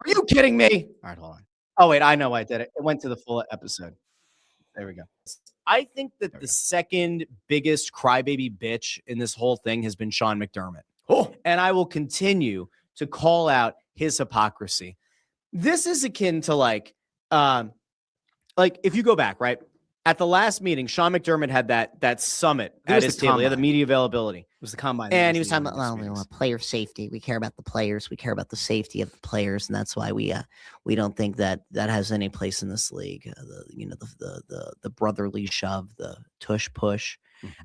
[SPEAKER 1] Are you kidding me? All right, hold on. Oh wait, I know why I did it. It went to the full episode. There we go. I think that the second biggest crybaby bitch in this whole thing has been Sean McDermott. Oh, and I will continue to call out his hypocrisy. This is akin to like if you go back, right? At the last meeting, Sean McDermott had that summit at his table. He had the media availability. It was the combine.
[SPEAKER 6] And he was talking about, player safety. We care about the players. We care about the safety of the players. And that's why we don't think that has any place in this league. The brotherly shove, the tush push.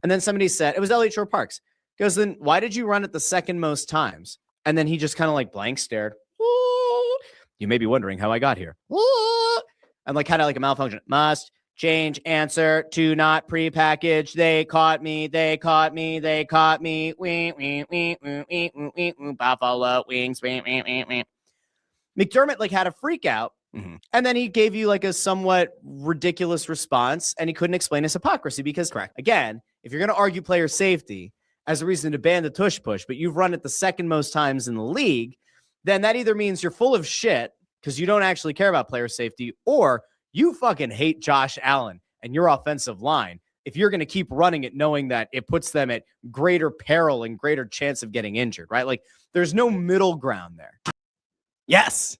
[SPEAKER 1] And then somebody said, it was Elliott Shore Parks. Goes, then why did you run it the second most times? And then he just kind of like blank stared. Ooh. You may be wondering how I got here. Ooh. And like kind of like a malfunction. Must change answer to not prepackaged. They caught me. They caught me. They caught me. Wee, wee, wee, wee, wee, wee, wee, buffalo wings. Wee, wee, wee, wee. McDermott like had a freak out. And then he gave you like a somewhat ridiculous response, and he couldn't explain his hypocrisy because, again, if you're going to argue player safety as a reason to ban the tush push, but you've run it the second most times in the league, then that either means you're full of shit because you don't actually care about player safety, or you fucking hate Josh Allen and your offensive line if you're going to keep running it knowing that it puts them at greater peril and greater chance of getting injured, right? Like there's no middle ground there. Yes.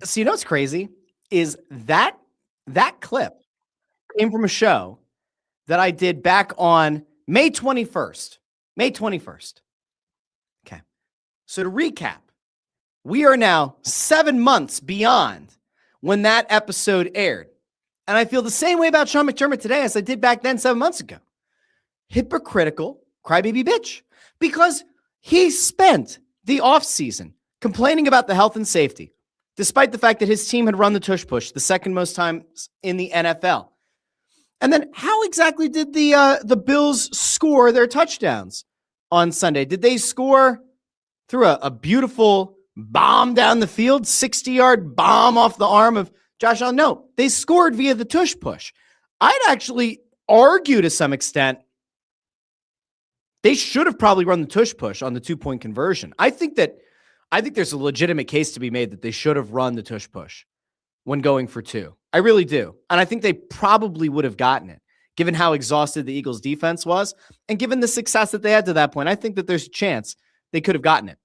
[SPEAKER 1] So you know what's crazy is that clip came from a show that I did back on May 21st. May 21st. Okay. So to recap, we are now 7 months beyond when that episode aired. And I feel the same way about Sean McDermott today as I did back then 7 months ago. Hypocritical crybaby bitch. Because he spent the offseason complaining about the health and safety, despite the fact that his team had run the tush push the second most times in the NFL. And then how exactly did the Bills score their touchdowns on Sunday? Did they score through a beautiful bomb down the field, 60-yard bomb off the arm of Josh Allen? No, they scored via the tush push. I'd actually argue to some extent they should have probably run the tush push on the 2-point conversion. I think there's a legitimate case to be made that they should have run the tush push when going for 2. I really do. And I think they probably would have gotten it, given how exhausted the Eagles defense was and given the success that they had to that point. I think that there's a chance they could have gotten it.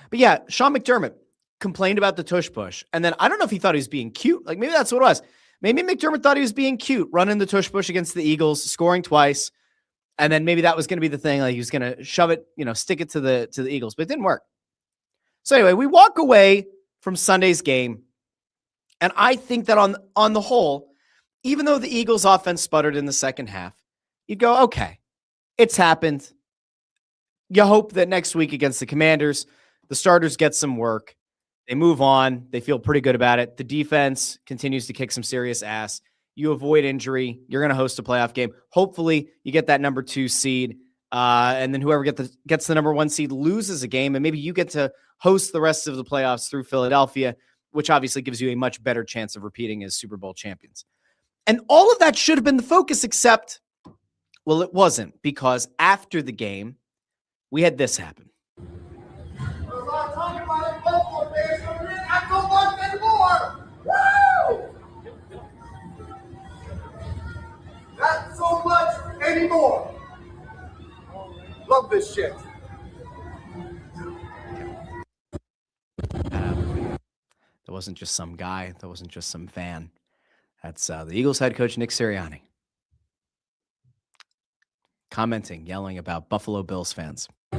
[SPEAKER 1] But yeah, Sean McDermott complained about the tush push. And then I don't know if he thought he was being cute. Like maybe that's what it was. Maybe McDermott thought he was being cute, running the tush push against the Eagles, scoring twice. And then maybe that was going to be the thing. Like he was going to shove it, stick it to the Eagles, but it didn't work. So anyway, we walk away from Sunday's game. And I think that on the whole, even though the Eagles offense sputtered in the second half, you'd go, okay, it's happened. You hope that next week against the Commanders, the starters get some work. They move on. They feel pretty good about it. The defense continues to kick some serious ass. You avoid injury. You're going to host a playoff game. Hopefully you get that number 2 seed. And then whoever gets the number 1 seed loses a game. And maybe you get to host the rest of the playoffs through Philadelphia, which obviously gives you a much better chance of repeating as Super Bowl champions. And all of that should have been the focus, except, well, it wasn't, because after the game, we had this happen.
[SPEAKER 7] Not so much anymore. Love this shit.
[SPEAKER 1] That wasn't just some guy. That wasn't just some fan. That's the Eagles head coach, Nick Sirianni, commenting, yelling about Buffalo Bills fans. A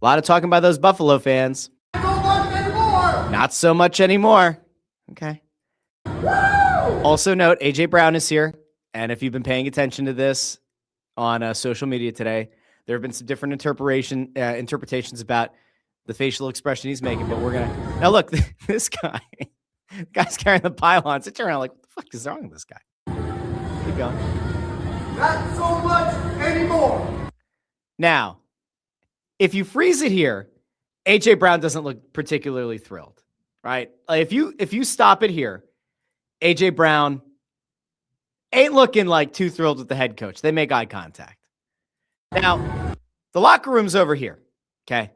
[SPEAKER 1] lot of talking by those Buffalo fans. Not so much anymore. Okay. Also note, AJ Brown is here. And if you've been paying attention to this on social media today, there have been some different interpretations about the facial expression he's making, but we're going to... Now look, this guy's carrying the pylons. It's around like, what the fuck is wrong with this guy? Keep going.
[SPEAKER 7] Not so much anymore.
[SPEAKER 1] Now, if you freeze it here, A.J. Brown doesn't look particularly thrilled, right? Like if you stop it here, A.J. Brown ain't looking like too thrilled with the head coach. They make eye contact. Now, the locker room's over here, okay?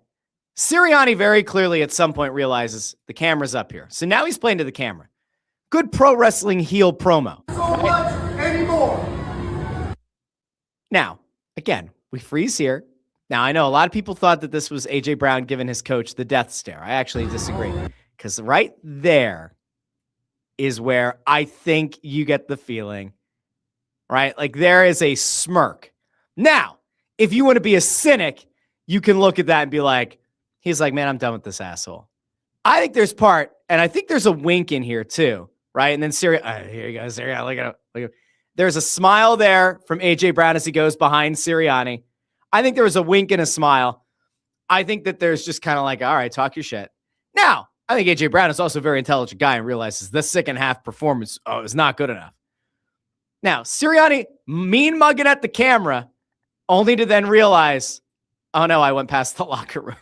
[SPEAKER 1] Sirianni very clearly at some point realizes the camera's up here. So now he's playing to the camera. Good pro wrestling heel promo.
[SPEAKER 7] So much anymore.
[SPEAKER 1] Now, again, we freeze here. Now, I know a lot of people thought that this was A.J. Brown giving his coach the death stare. I actually disagree. Because right there is where I think you get the feeling, right? Like there is a smirk. Now, if you want to be a cynic, you can look at that and be like, he's like, man, I'm done with this asshole. I think there's part, and I think there's a wink in here too, right? And then Sirianni, here you go, Sirianni, look at it. There's a smile there from A.J. Brown as he goes behind Sirianni. I think there was a wink and a smile. I think that there's just kind of like, all right, talk your shit. Now, I think A.J. Brown is also a very intelligent guy and realizes this second half performance is not good enough. Now, Sirianni mean mugging at the camera only to then realize, oh no, I went past the locker room.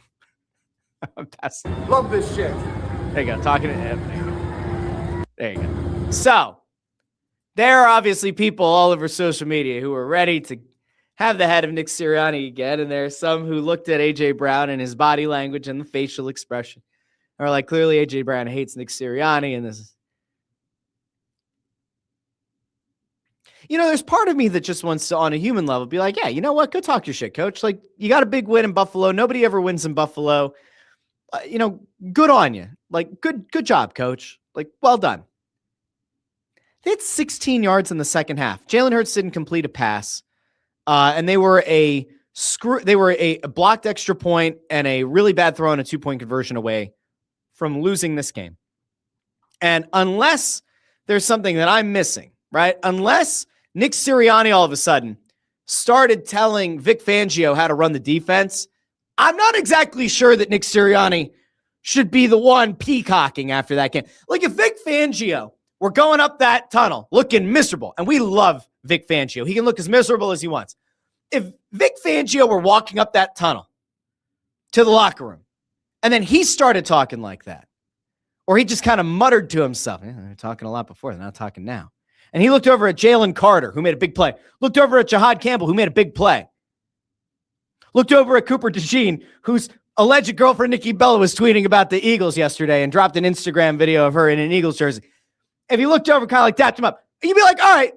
[SPEAKER 1] I went past.
[SPEAKER 7] Love this shit.
[SPEAKER 1] There you go. Talking to him. There you go. So, there are obviously people all over social media who are ready to have the head of Nick Sirianni again. And there are some who looked at A.J. Brown and his body language and the facial expression. Are like, clearly A.J. Brown hates Nick Sirianni. And this is, there's part of me that just wants to, on a human level, be like, yeah, you know what? Go talk your shit, coach. Like, you got a big win in Buffalo. Nobody ever wins in Buffalo. Good on you. Like, good job, coach. Like, well done. They had 16 yards in the second half. Jalen Hurts didn't complete a pass. And they were a blocked extra point and a really bad throw and a 2-point conversion away from losing this game. And unless there's something that I'm missing, right? Unless Nick Sirianni all of a sudden started telling Vic Fangio how to run the defense, I'm not exactly sure that Nick Sirianni should be the one peacocking after that game. Like if Vic Fangio were going up that tunnel looking miserable, and we love Vic Fangio. He can look as miserable as he wants. If Vic Fangio were walking up that tunnel to the locker room, and then he started talking like that, or he just kind of muttered to himself, they're talking a lot before, they're not talking now. And he looked over at Jalen Carter, who made a big play. Looked over at Jahad Campbell, who made a big play. Looked over at Cooper DeJean, whose alleged girlfriend Nikki Bella was tweeting about the Eagles yesterday and dropped an Instagram video of her in an Eagles jersey. If he looked over, kind of like tapped him up, you'd be like, all right,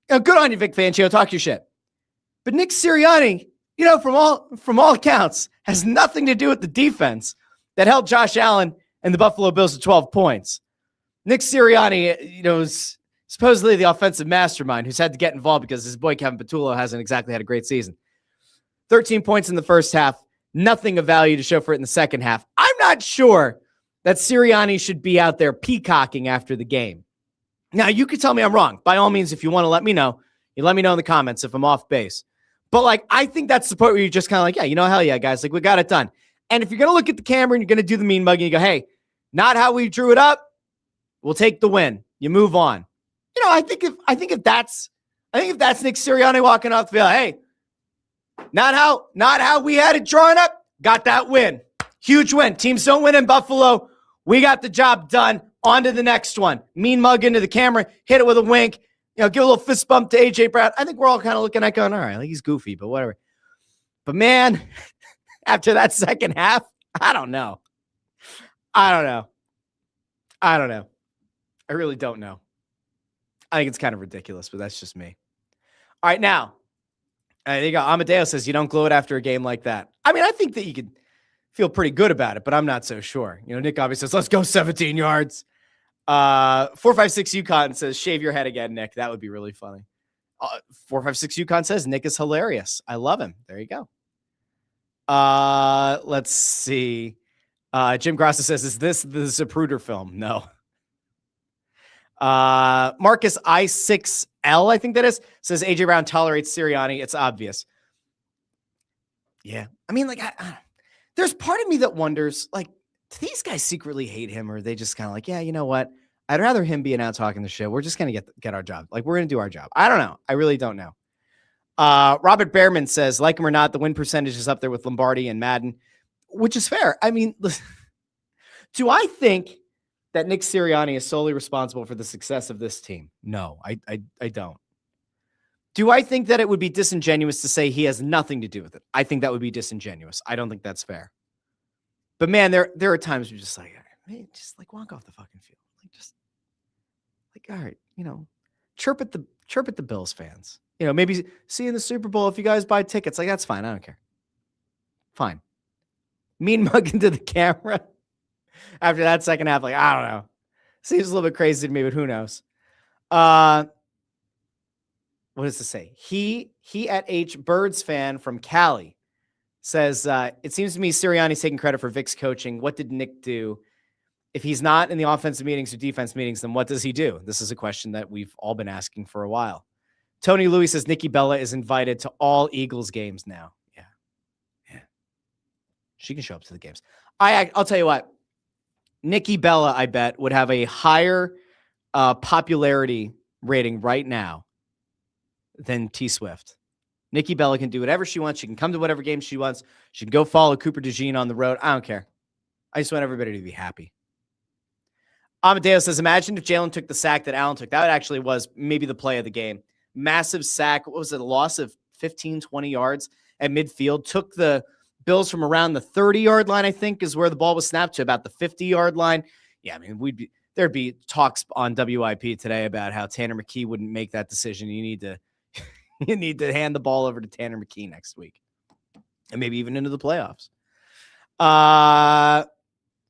[SPEAKER 1] good on you, Vic Fangio, talk your shit. But Nick Sirianni, from all accounts, has nothing to do with the defense that held Josh Allen and the Buffalo Bills to 12 points. Nick Sirianni, is supposedly the offensive mastermind who's had to get involved because his boy Kevin Patullo hasn't exactly had a great season. 13 points in the first half, nothing of value to show for it in the second half. I'm not sure that Sirianni should be out there peacocking after the game. Now, you could tell me I'm wrong. By all means, if you want to let me know, you let me know in the comments if I'm off base. But, I think that's the point where you're just kind of like, yeah, hell yeah, guys. Like, we got it done. And if you're going to look at the camera and you're going to do the mean mug and you go, hey, not how we drew it up, we'll take the win. You move on. I think if that's Nick Sirianni walking off the field, hey, not how we had it drawn up, got that win. Huge win. Teams don't win in Buffalo. We got the job done. On to the next one. Mean mug into the camera, hit it with a wink, give a little fist bump to A.J. Brown. I think we're all kind of looking at going, all right, like he's goofy, but whatever. But man, after that second half, I don't know. I really don't know. I think it's kind of ridiculous, but that's just me. All right, now, there you go. Amadeo says you don't glow it after a game like that. I mean, I think that you could feel pretty good about it, but I'm not so sure. Nick obviously says, let's go 17 yards. 456 UConn says, shave your head again, Nick. That would be really funny. 456 UConn says, Nick is hilarious. I love him. There you go. Let's see. Jim Grassa says, is this the Zapruder film? No. Marcus I6L, I think that is, says A.J. Brown tolerates Sirianni. It's obvious. Yeah. I mean, there's part of me that wonders, do these guys secretly hate him, or are they just kind of like, yeah, you know what? I'd rather him being out talking the shit. We're just going to get our job. Like, we're going to do our job. I don't know. I really don't know. Robert Behrman says, like him or not, the win percentage is up there with Lombardi and Madden, which is fair. I mean, listen, do I think that Nick Sirianni is solely responsible for the success of this team? No, I don't. Do I think that it would be disingenuous to say he has nothing to do with it? I think that would be disingenuous. I don't think that's fair. But man, there are times you're just like, hey, just like walk off the fucking field. Like, just like, all right, you know, chirp at the Bills fans. You know, maybe see you in the Super Bowl if you guys buy tickets. Like, that's fine. I don't care. Fine. Mean mug into the camera after that second half. Like, I don't know. Seems a little bit crazy to me, but who knows? What does it say? He at H Birds fan from Cali says, it seems to me Sirianni's taking credit for Vic's coaching. What did Nick do? If he's not in the offensive meetings or defense meetings, then what does he do? This is a question that we've all been asking for a while. Tony Louis says Nikki Bella is invited to all Eagles games now. Yeah. She can show up to the games. I'll tell you what. Nikki Bella, I bet, would have a higher popularity rating right now than T Swift. Nikki Bella can do whatever she wants. She can come to whatever game she wants. She can go follow Cooper DeJean on the road. I don't care. I just want everybody to be happy. Amadeo says, imagine if Jalen took the sack that Allen took. That actually was maybe the play of the game. Massive sack. What was it? A loss of 15, 20 yards at midfield. Took the Bills from around the 30-yard line, I think, is where the ball was snapped, to about the 50-yard line. Yeah, I mean, there'd be talks on WIP today about how Tanner McKee wouldn't make that decision. You need to hand the ball over to Tanner McKee next week, and maybe even into the playoffs.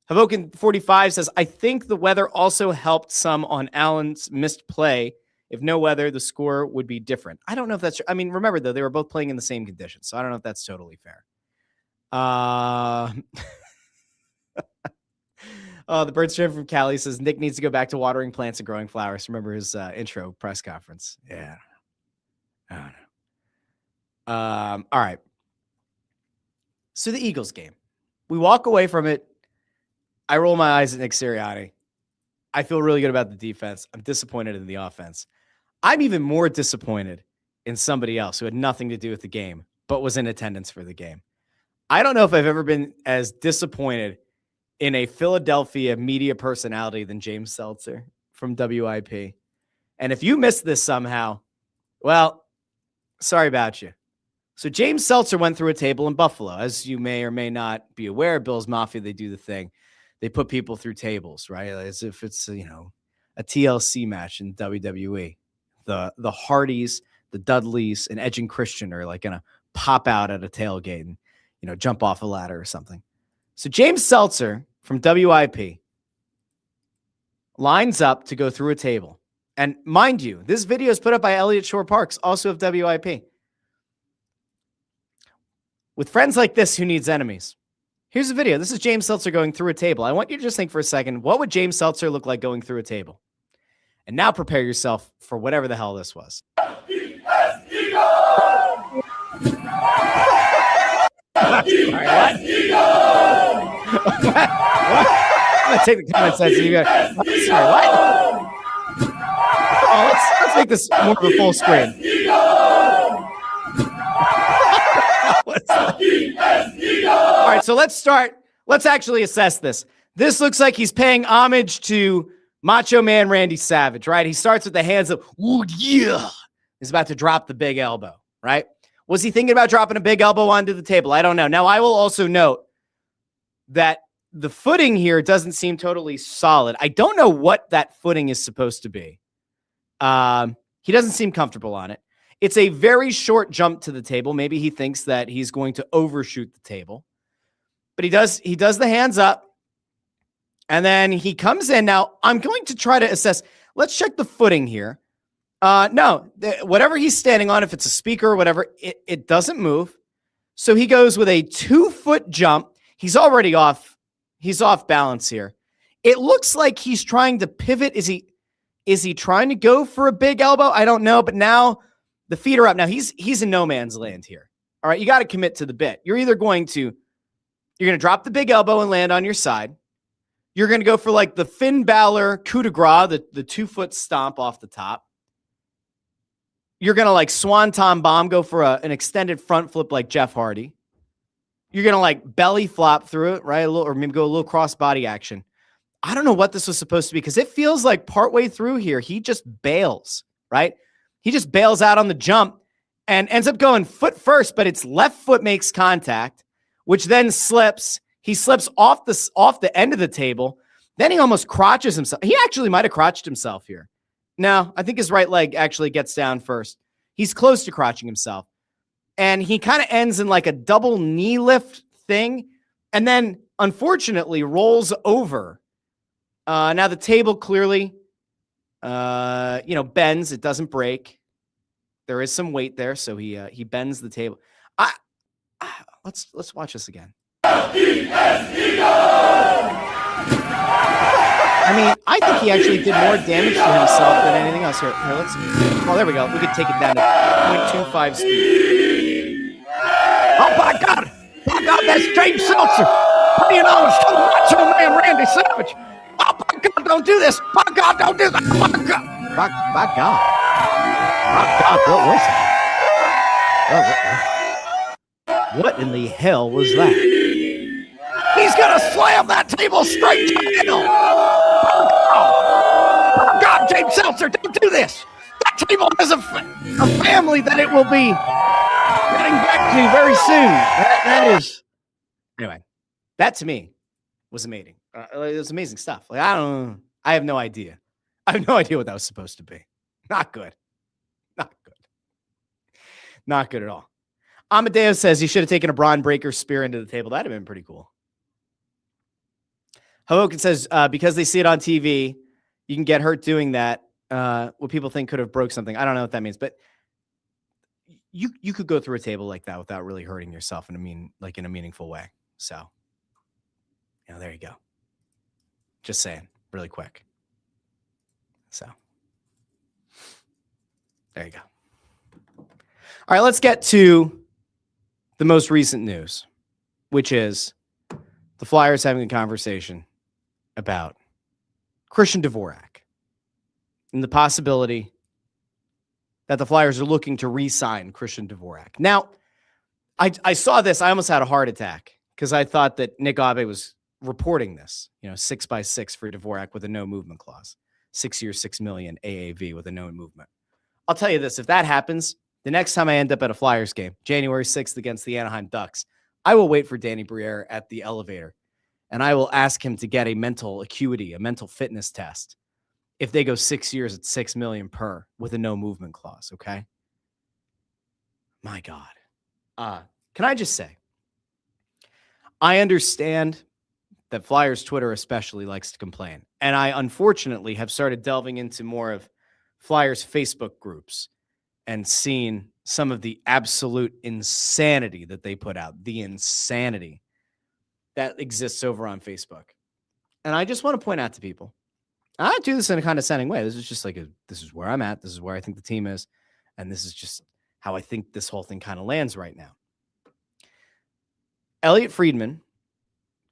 [SPEAKER 1] Havoken 45 says, I think the weather also helped some on Allen's missed play. If no weather, the score would be different. I don't know if that's true. I mean, remember, though, they were both playing in the same conditions, so I don't know if that's totally fair. The bird strand from Cali says, Nick needs to go back to watering plants and growing flowers. Remember his intro press conference. Yeah. I don't know. All right. So the Eagles game. We walk away from it. I roll my eyes at Nick Sirianni. I feel really good about the defense. I'm disappointed in the offense. I'm even more disappointed in somebody else who had nothing to do with the game, but was in attendance for the game. I don't know if I've ever been as disappointed in a Philadelphia media personality than James Seltzer from WIP. And if you missed this somehow, well, sorry about you. So James Seltzer went through a table in Buffalo. As you may or may not be aware, Bills Mafia, they do the thing. They put people through tables, right? As if it's, a TLC match in WWE. The Hardys, the Dudleys, and Edge and Christian are like going to pop out at a tailgate and, jump off a ladder or something. So James Seltzer from WIP lines up to go through a table. And mind you, this video is put up by Elliott Shore Parks, also of WIP. With friends like this, who needs enemies? Here's a video. This is James Seltzer going through a table. I want you to just think for a second, what would James Seltzer look like going through a table? And now prepare yourself for whatever the hell this was. All right, what? What? I'm gonna take the comment section. You got. Sorry, what? Oh, let's make this more of a full screen. All right, so let's start. Let's actually assess this. This looks like he's paying homage to Macho Man Randy Savage, right? He starts with the hands up. Ooh, yeah. He's about to drop the big elbow, right? Was he thinking about dropping a big elbow onto the table? I don't know. Now, I will also note that the footing here doesn't seem totally solid. I don't know what that footing is supposed to be. He doesn't seem comfortable on it. It's a very short jump to the table. Maybe he thinks that he's going to overshoot the table. But he does the hands up. And then he comes in. Now, I'm going to try to assess. Let's check the footing here. Whatever he's standing on, if it's a speaker or whatever, it doesn't move. So he goes with a 2-foot jump. He's already off. He's off balance here. It looks like he's trying to pivot. Is he trying to go for a big elbow? I don't know. But now the feet are up. Now he's in no man's land here. All right. You got to commit to the bit. You're going to drop the big elbow and land on your side. You're going to go for like the Finn Balor coup de grace, the 2-foot stomp off the top. You're going to like Swanton Bomb, go for an extended front flip like Jeff Hardy. You're going to like belly flop through it, right? Or maybe go a little cross body action. I don't know what this was supposed to be because it feels like partway through here, he just bails, right? He just bails out on the jump and ends up going foot first, but its left foot makes contact, which then slips. He slips off the end of the table. Then he almost crotches himself. He actually might have crotched himself here. No, I think his right leg actually gets down first. He's close to crotching himself. And he kind of ends in like a double knee lift thing. And then, unfortunately, rolls over. Now the table clearly, bends. It doesn't break. There is some weight there, so he bends the table. Let's watch this again. I mean, I think he actually did more damage to himself than anything else. Here, let's. Oh, there we go. We could take it down to 0.25 speed. Oh my God! My God, that's James Seltzer. Playing on Macho Man Randy Savage. Oh my God, don't do this! My God, don't do that! My God! My God! My God, what was that? What in the hell was that? He's gonna slam that table straight to hell! Oh God, James Seltzer, don't do this! That table has a family that it will be getting back to very soon. That is... Anyway, that to me was amazing. It was amazing stuff. Like, I have no idea. I have no idea what that was supposed to be. Not good. Not good. Not good at all. Amadeo says he should have taken a Braun Breaker spear into the table. That'd have been pretty cool. Hoboken says, because they see it on TV, you can get hurt doing that. What people think could have broke something. I don't know what that means, but you could go through a table like that without really hurting yourself in a meaningful way. So, there you go. Just saying, really quick. So, there you go. All right, let's get to the most recent news, which is the Flyers having a conversation about Christian Dvorak and the possibility that the Flyers are looking to re-sign Christian Dvorak. Now, I saw this. I almost had a heart attack because I thought that Nick Abe was reporting this, 6x6 for Dvorak with a no movement clause, 6 years, $6 million AAV with a no movement. I'll tell you this, if that happens, the next time I end up at a Flyers game, January 6th against the Anaheim Ducks, I will wait for Danny Briere at the elevator and I will ask him to get a mental acuity, a mental fitness test if they go 6 years at $6 million per with a no movement clause. Okay. My God. Can I just say, I understand that Flyers Twitter especially likes to complain. And I unfortunately have started delving into more of Flyers Facebook groups and seen some of the absolute insanity that they put out, the insanity that exists over on Facebook. And I just want to point out to people, I do this in a condescending way. This is just like, this is where I'm at. This is where I think the team is. And this is just how I think this whole thing kind of lands right now. Elliot Friedman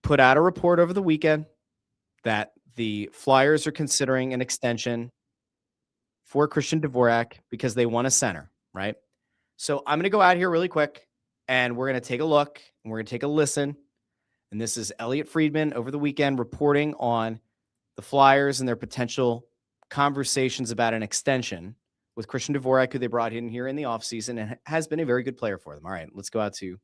[SPEAKER 1] put out a report over the weekend that the Flyers are considering an extension for Christian Dvorak because they want a center, right? So I'm going to go out here really quick and we're going to take a look and we're going to take a listen. And this is Elliot Friedman over the weekend reporting on the Flyers and their potential conversations about an extension with Christian Dvorak, who they brought in here in the offseason and has been a very good player for them. All right, let's go out to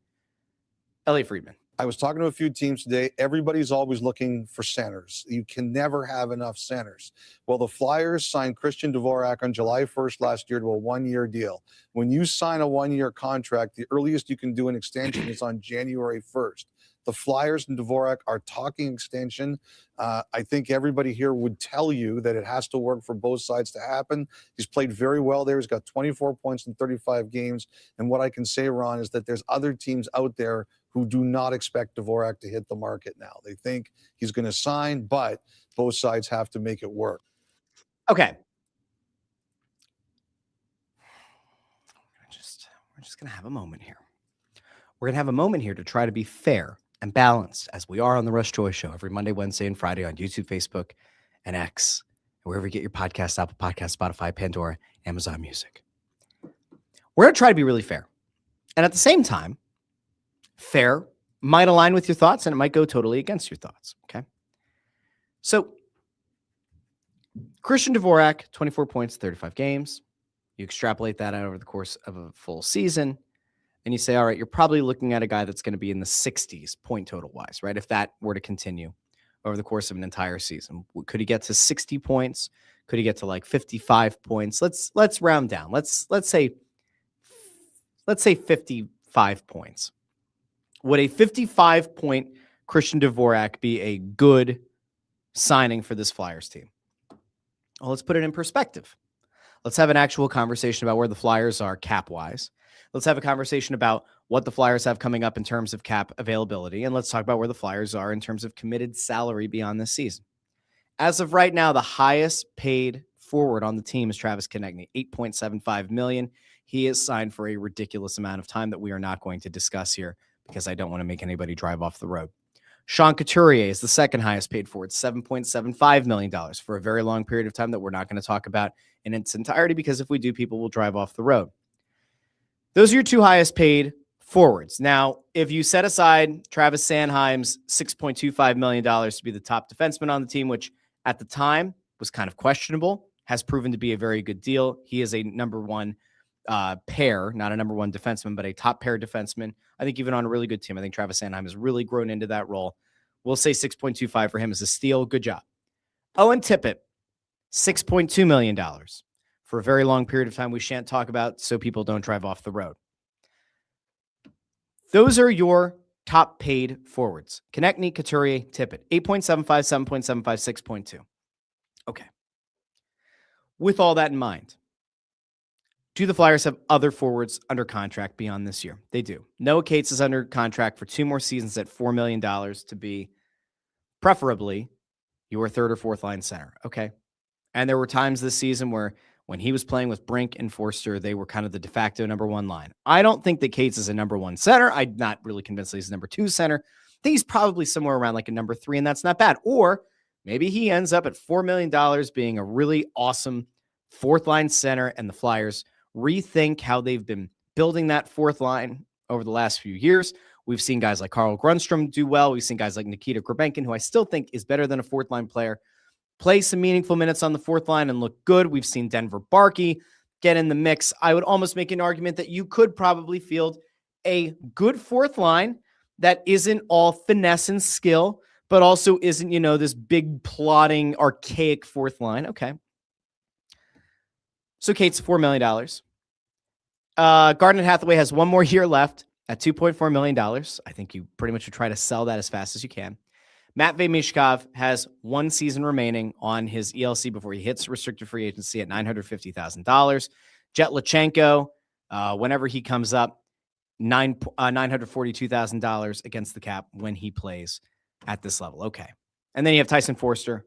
[SPEAKER 1] Elliot Friedman.
[SPEAKER 8] I was talking to a few teams today. Everybody's always looking for centers. You can never have enough centers. Well, the Flyers signed Christian Dvorak on July 1st last year to a one-year deal. When you sign a one-year contract, the earliest you can do an extension is on January 1st. The Flyers and Dvorak are talking extension. I think everybody here would tell you that it has to work for both sides to happen. He's played very well there. He's got 24 points in 35 games. And what I can say, Ron, is that there's other teams out there who do not expect Dvorak to hit the market now. They think he's going to sign, but both sides have to make it work.
[SPEAKER 1] Okay. We're just going to have a moment here. We're going to have a moment here to try to be fair and balanced as we are on the Russ Joy Show every Monday, Wednesday, and Friday on YouTube, Facebook, and X, and wherever you get your podcast, Apple Podcasts, Spotify, Pandora, Amazon Music. We're going to try to be really fair. And at the same time, fair might align with your thoughts and it might go totally against your thoughts. Okay. So Christian Dvorak, 24 points, 35 games. You extrapolate that out over the course of a full season and you say, all right, you're probably looking at a guy that's going to be in the 60s point total wise, right? If that were to continue over the course of an entire season, could he get to 60 points? Could he get to like 55 points? Let's round down. Let's say 55 points. Would a 55-point Christian Dvorak be a good signing for this Flyers team? Well, let's put it in perspective. Let's have an actual conversation about where the Flyers are cap-wise. Let's have a conversation about what the Flyers have coming up in terms of cap availability, and let's talk about where the Flyers are in terms of committed salary beyond this season. As of right now, the highest paid forward on the team is Travis Konechny, $8.75 million. He is signed for a ridiculous amount of time that we are not going to discuss here because I don't want to make anybody drive off the road. Sean Couturier is the second highest paid forward, $7.75 million for a very long period of time that we're not going to talk about in its entirety because if we do, people will drive off the road. Those are your two highest paid forwards. Now, if you set aside Travis Sanheim's $6.25 million to be the top defenseman on the team, which at the time was kind of questionable, has proven to be a very good deal. He is a number one pair, not a number one defenseman, but a top pair defenseman. I think even on a really good team, I think Travis Sanheim has really grown into that role. We'll say 6.25 for him as a steal. Good job. Owen Tippett, $6.2 million for a very long period of time we shan't talk about so people don't drive off the road. Those are your top paid forwards. Konechny, Couturier, Tippett. 8.75, 7.75, 6.2. Okay. With all that in mind, do the Flyers have other forwards under contract beyond this year? They do. Noah Cates is under contract for 2 more seasons at $4 million to be preferably your third or fourth line center. Okay. And there were times this season where when he was playing with Brink and Forster, they were kind of the de facto number one line. I don't think that Cates is a number one center. I'm not really convinced that he's a number two center. I think he's probably somewhere around like a number 3, and that's not bad. Or maybe he ends up at $4 million being a really awesome fourth line center, and the Flyers rethink how they've been building that fourth line over the last few years. We've seen guys like Carl Grundstrom do well. We've seen guys like Nikita Grabenkin, who I still think is better than a fourth line player, play some meaningful minutes on the fourth line and look good. We've seen Denver Barkey get in the mix. I would almost make an argument that you could probably field a good fourth line that isn't all finesse and skill, but also isn't, this big plodding archaic fourth line. Okay. So Cates, $4 million. Garnet Hathaway has 1 more year left at $2.4 million. I think you pretty much should try to sell that as fast as you can. Matvei Mishkov has 1 season remaining on his ELC before he hits restricted free agency at $950,000. Jet Lachenko, whenever he comes up, $942,000 against the cap when he plays at this level. Okay. And then you have Tyson Forster.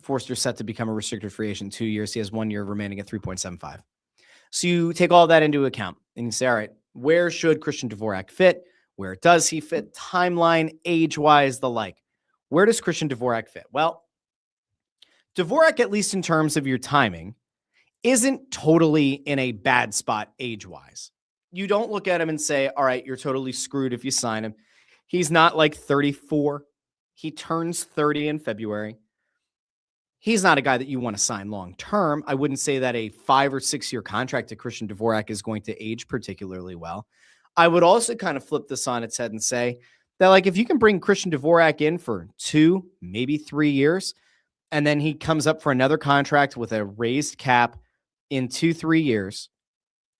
[SPEAKER 1] Forster's set to become a restricted free agent in 2 years. He has 1 year remaining at 3.75. So you take all that into account and you say, all right, where should Christian Dvorak fit? Where does he fit? Timeline, age-wise, the like. Where does Christian Dvorak fit? Well, Dvorak, at least in terms of your timing, isn't totally in a bad spot age-wise. You don't look at him and say, all right, you're totally screwed if you sign him. He's not like 34. He turns 30 in February. He's not a guy that you want to sign long-term. I wouldn't say that a 5 or 6 year contract to Christian Dvorak is going to age particularly well. I would also kind of flip this on its head and say that, like, if you can bring Christian Dvorak in for 2, maybe 3 years, and then he comes up for another contract with a raised cap in 2-3 years,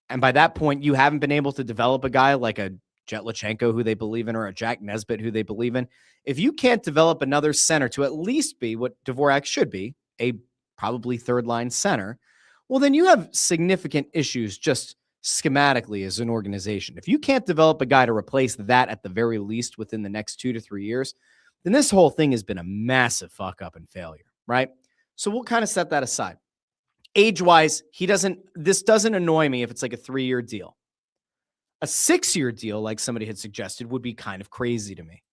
[SPEAKER 1] and by that point, you haven't been able to develop a guy like a Jet Lachenko, who they believe in, or a Jack Nesbitt, who they believe in. If you can't develop another center to at least be what Dvorak should be, a probably third line center, well, then you have significant issues just schematically as an organization. If you can't develop a guy to replace that at the very least within the next 2 to 3 years, then this whole thing has been a massive fuck up and failure, right? So we'll kind of set that aside. Age-wise, this doesn't annoy me if it's like a 3-year deal. A 6-year deal, like somebody had suggested, would be kind of crazy to me.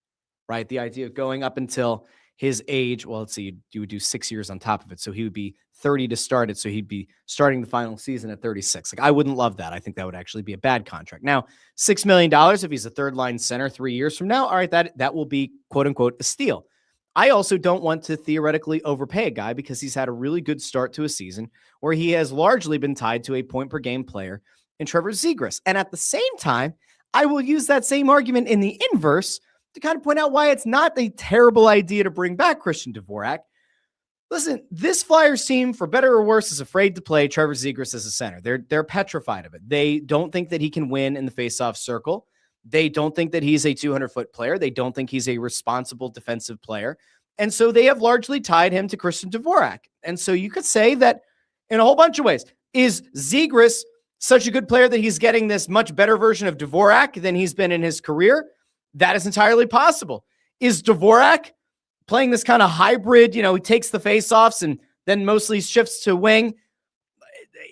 [SPEAKER 1] right? The idea of going up until his age, well, let's see, you would do 6 years on top of it. So he would be 30 to start it. So he'd be starting the final season at 36. Like, I wouldn't love that. I think that would actually be a bad contract. Now, $6 million if he's a third line center 3 years from now, all right, that will be quote unquote a steal. I also don't want to theoretically overpay a guy because he's had a really good start to a season where he has largely been tied to a point per game player in Trevor Zegras. And at the same time, I will use that same argument in the inverse to kind of point out why it's not a terrible idea to bring back Christian Dvorak. Listen, this Flyers team, for better or worse, is afraid to play Trevor Zegras as a center. They're petrified of it. They don't think that he can win in the faceoff circle. They don't think that he's a 200-foot player. They don't think he's a responsible defensive player. And so they have largely tied him to Christian Dvorak. And so you could say that in a whole bunch of ways. Is Zegras such a good player that he's getting this much better version of Dvorak than he's been in his career? That is entirely possible. Is Dvorak playing this kind of hybrid, he takes the faceoffs and then mostly shifts to wing?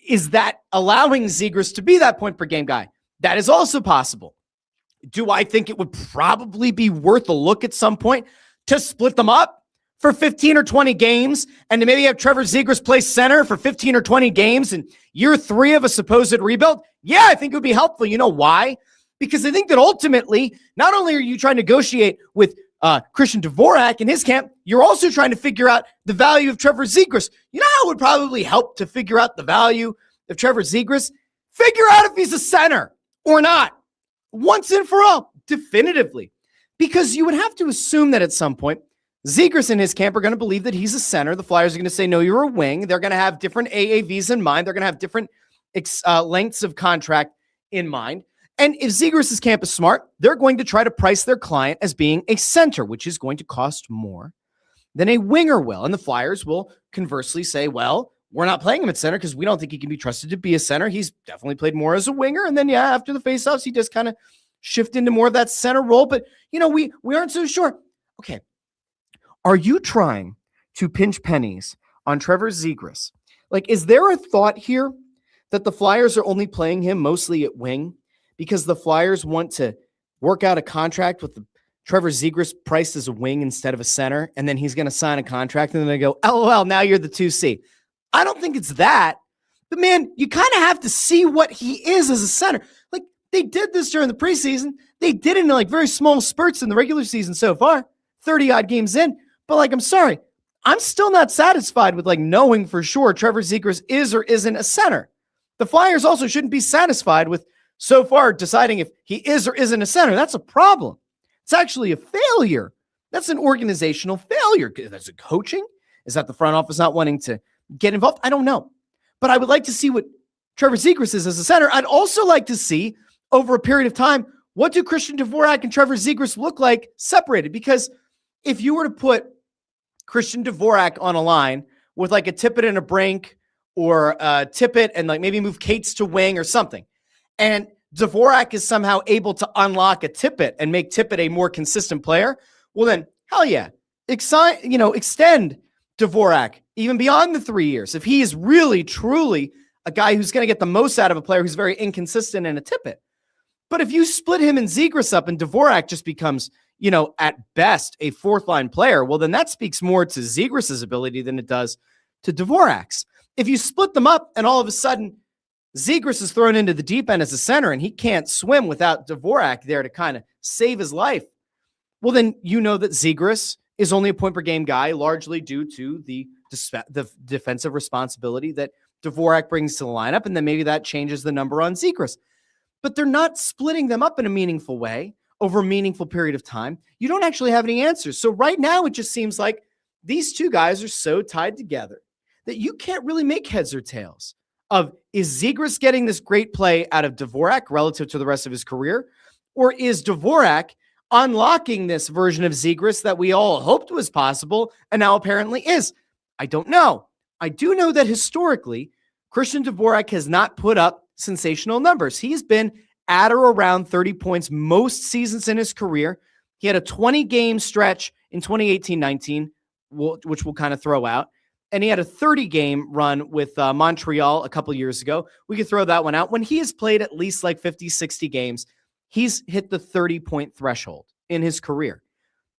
[SPEAKER 1] Is that allowing Zegras to be that point per game guy? That is also possible. Do I think it would probably be worth a look at some point to split them up for 15 or 20 games and to maybe have Trevor Zegras play center for 15 or 20 games in year 3 of a supposed rebuild? Yeah, I think it would be helpful. You know why? Because I think that ultimately, not only are you trying to negotiate with Christian Dvorak in his camp, you're also trying to figure out the value of Trevor Zegras. You know how it would probably help to figure out the value of Trevor Zegras? Figure out if he's a center or not. Once and for all, definitively. Because you would have to assume that at some point, Zegras and his camp are going to believe that he's a center. The Flyers are going to say, no, you're a wing. They're going to have different AAVs in mind. They're going to have different lengths of contract in mind. And if Zegras' camp is smart, they're going to try to price their client as being a center, which is going to cost more than a winger will. And the Flyers will conversely say, well, we're not playing him at center because we don't think he can be trusted to be a center. He's definitely played more as a winger. And then, after the faceoffs, he just kind of shift into more of that center role. But, we aren't so sure. Okay. Are you trying to pinch pennies on Trevor Zegras? Like, is there a thought here that the Flyers are only playing him mostly at wing because the Flyers want to work out a contract with Trevor Zegras priced as a wing instead of a center, and then he's going to sign a contract, and then they go, LOL, now you're the 2C. I don't think it's that. But, man, you kind of have to see what he is as a center. Like, they did this during the preseason. They did it in, very small spurts in the regular season so far, 30-odd games in. But, I'm sorry. I'm still not satisfied with, knowing for sure Trevor Zegras is or isn't a center. The Flyers also shouldn't be satisfied with so far deciding if he is or isn't a center. That's a problem. It's actually a failure. That's an organizational failure. That's a coaching? Is that the front office not wanting to get involved? I don't know. But I would like to see what Trevor Zegras is as a center. I'd also like to see, over a period of time, what do Christian Dvorak and Trevor Zegras look like separated? Because if you were to put Christian Dvorak on a line with a Tippett and a Brink, or Tippett and maybe move Cates to wing or something, and Dvorak is somehow able to unlock a Tippett and make Tippett a more consistent player, well then, hell yeah. Extend Dvorak even beyond the 3 years. If he is really, truly a guy who's going to get the most out of a player who's very inconsistent in a Tippett. But if you split him and Zegras up and Dvorak just becomes, at best a fourth-line player, well, then that speaks more to Zegras' ability than it does to Dvorak's. If you split them up and all of a sudden Zegras is thrown into the deep end as a center and he can't swim without Dvorak there to kind of save his life, well, then that Zegras is only a point-per-game guy, largely due to the defensive responsibility that Dvorak brings to the lineup, and then maybe that changes the number on Zegras. But they're not splitting them up in a meaningful way over a meaningful period of time. You don't actually have any answers. So right now, it just seems like these two guys are so tied together that you can't really make heads or tails of, is Zegras getting this great play out of Dvorak relative to the rest of his career? Or is Dvorak unlocking this version of Zegras that we all hoped was possible and now apparently is? I don't know. I do know that historically, Christian Dvorak has not put up sensational numbers. He's been at or around 30 points most seasons in his career. He had a 20-game stretch in 2018-19, which we'll kind of throw out. And he had a 30-game run with Montreal a couple years ago. We could throw that one out. When he has played at least 50, 60 games, he's hit the 30-point threshold in his career.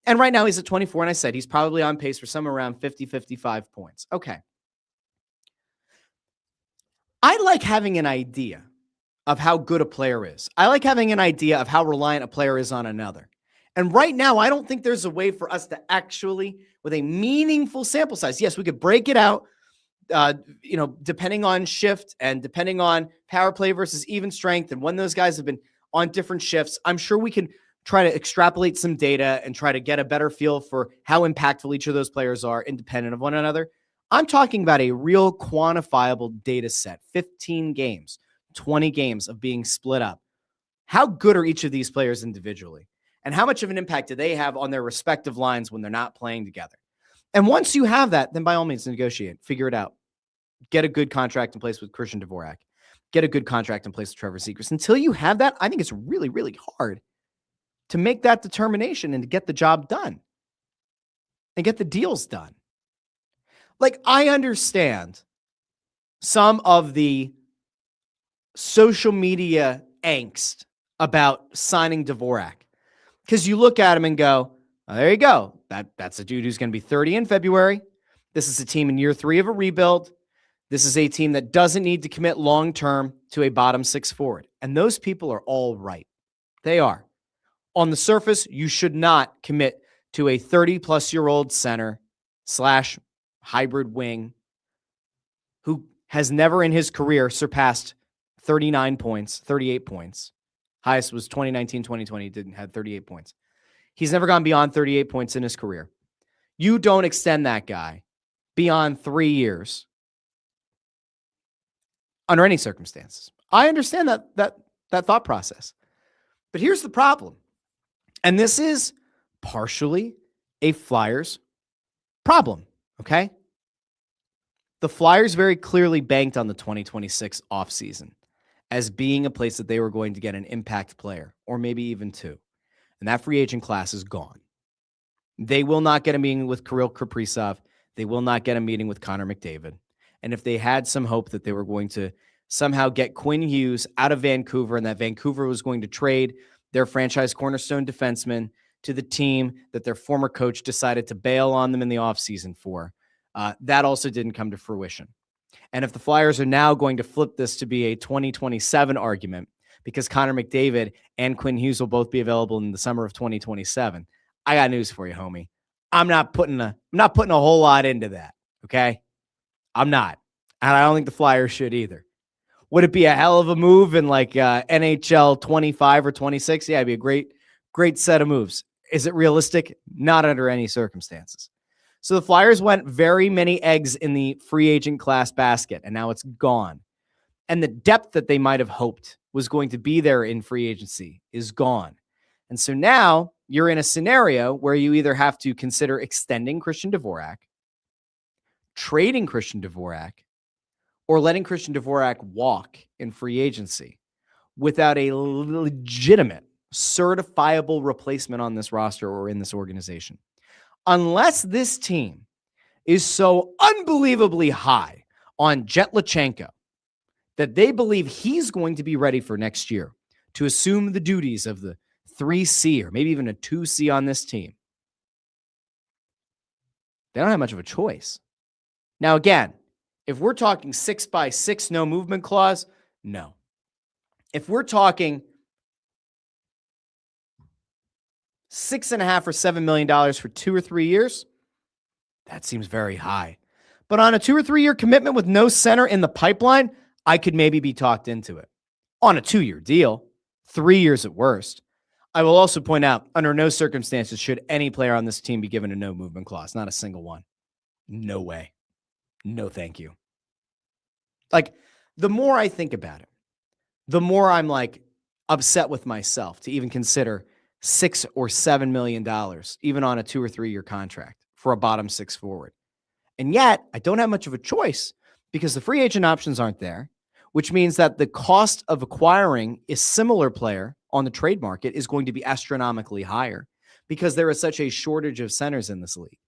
[SPEAKER 1] And right now he's at 24, and I said he's probably on pace for somewhere around 50, 55 points. Okay. I like having an idea of how good a player is. I like having an idea of how reliant a player is on another. And right now, I don't think there's a way for us to actually, with a meaningful sample size, yes, we could break it out, depending on shift and depending on power play versus even strength and when those guys have been on different shifts. I'm sure we can try to extrapolate some data and try to get a better feel for how impactful each of those players are independent of one another. I'm talking about a real quantifiable data set, 15 games, 20 games of being split up. How good are each of these players individually? And how much of an impact do they have on their respective lines when they're not playing together? And once you have that, then by all means, negotiate, figure it out. Get a good contract in place with Christian Dvorak. Get a good contract in place with Trevor Zegras. Until you have that, I think it's really, really hard to make that determination and to get the job done and get the deals done. Like, I understand some of the social media angst about signing Dvorak, because you look at him and go, oh, there you go. That's a dude who's going to be 30 in February. This is a team in year 3 of a rebuild. This is a team that doesn't need to commit long-term to a bottom 6 forward. And those people are all right. They are. On the surface, you should not commit to a 30-plus-year-old center / hybrid wing who has never in his career surpassed 39 points, 38 points. Highest was 2019, 2020, didn't have 38 points. He's never gone beyond 38 points in his career. You don't extend that guy beyond 3 years under any circumstances. I understand that thought process. But here's the problem. And this is partially a Flyers problem, okay? The Flyers very clearly banked on the 2026 offseason as being a place that they were going to get an impact player, or maybe even 2. And that free agent class is gone. They will not get a meeting with Kirill Kaprizov. They will not get a meeting with Connor McDavid. And if they had some hope that they were going to somehow get Quinn Hughes out of Vancouver and that Vancouver was going to trade their franchise cornerstone defenseman to the team that their former coach decided to bail on them in the offseason for, that also didn't come to fruition. And if the Flyers are now going to flip this to be a 2027 argument because Connor McDavid and Quinn Hughes will both be available in the summer of 2027, I got news for you, homie. I'm not putting a whole lot into that, okay? I'm not. And I don't think the Flyers should either. Would it be a hell of a move in like NHL 25 or 26? Yeah, it'd be a great set of moves. Is it realistic? Not under any circumstances. So the Flyers went very many eggs in the free agent class basket, and now it's gone. And the depth that they might have hoped was going to be there in free agency is gone. And so now you're in a scenario where you either have to consider extending Christian Dvorak, trading Christian Dvorak, or letting Christian Dvorak walk in free agency without a legitimate, certifiable replacement on this roster or in this organization. Unless this team is so unbelievably high on Jet Lachenko that they believe he's going to be ready for next year to assume the duties of the 3C or maybe even a 2C on this team, they don't have much of a choice. Now, again, if we're talking 6x6, no movement clause, no. If we're talking $6.5 or $7 million for 2 or 3 years, that seems very high. But on a 2 or 3 year commitment with no center in the pipeline, I could maybe be talked into it. On a 2-year deal, 3 years at worst. I will also point out, under no circumstances should any player on this team be given a no movement clause. Not a single one. No way. No, thank you. Like, the more I think about it, the more I'm like upset with myself to even consider $6 or $7 million, even on a 2 or 3 year contract for a bottom 6 forward. And yet I don't have much of a choice because the free agent options aren't there, which means that the cost of acquiring a similar player on the trade market is going to be astronomically higher because there is such a shortage of centers in this league.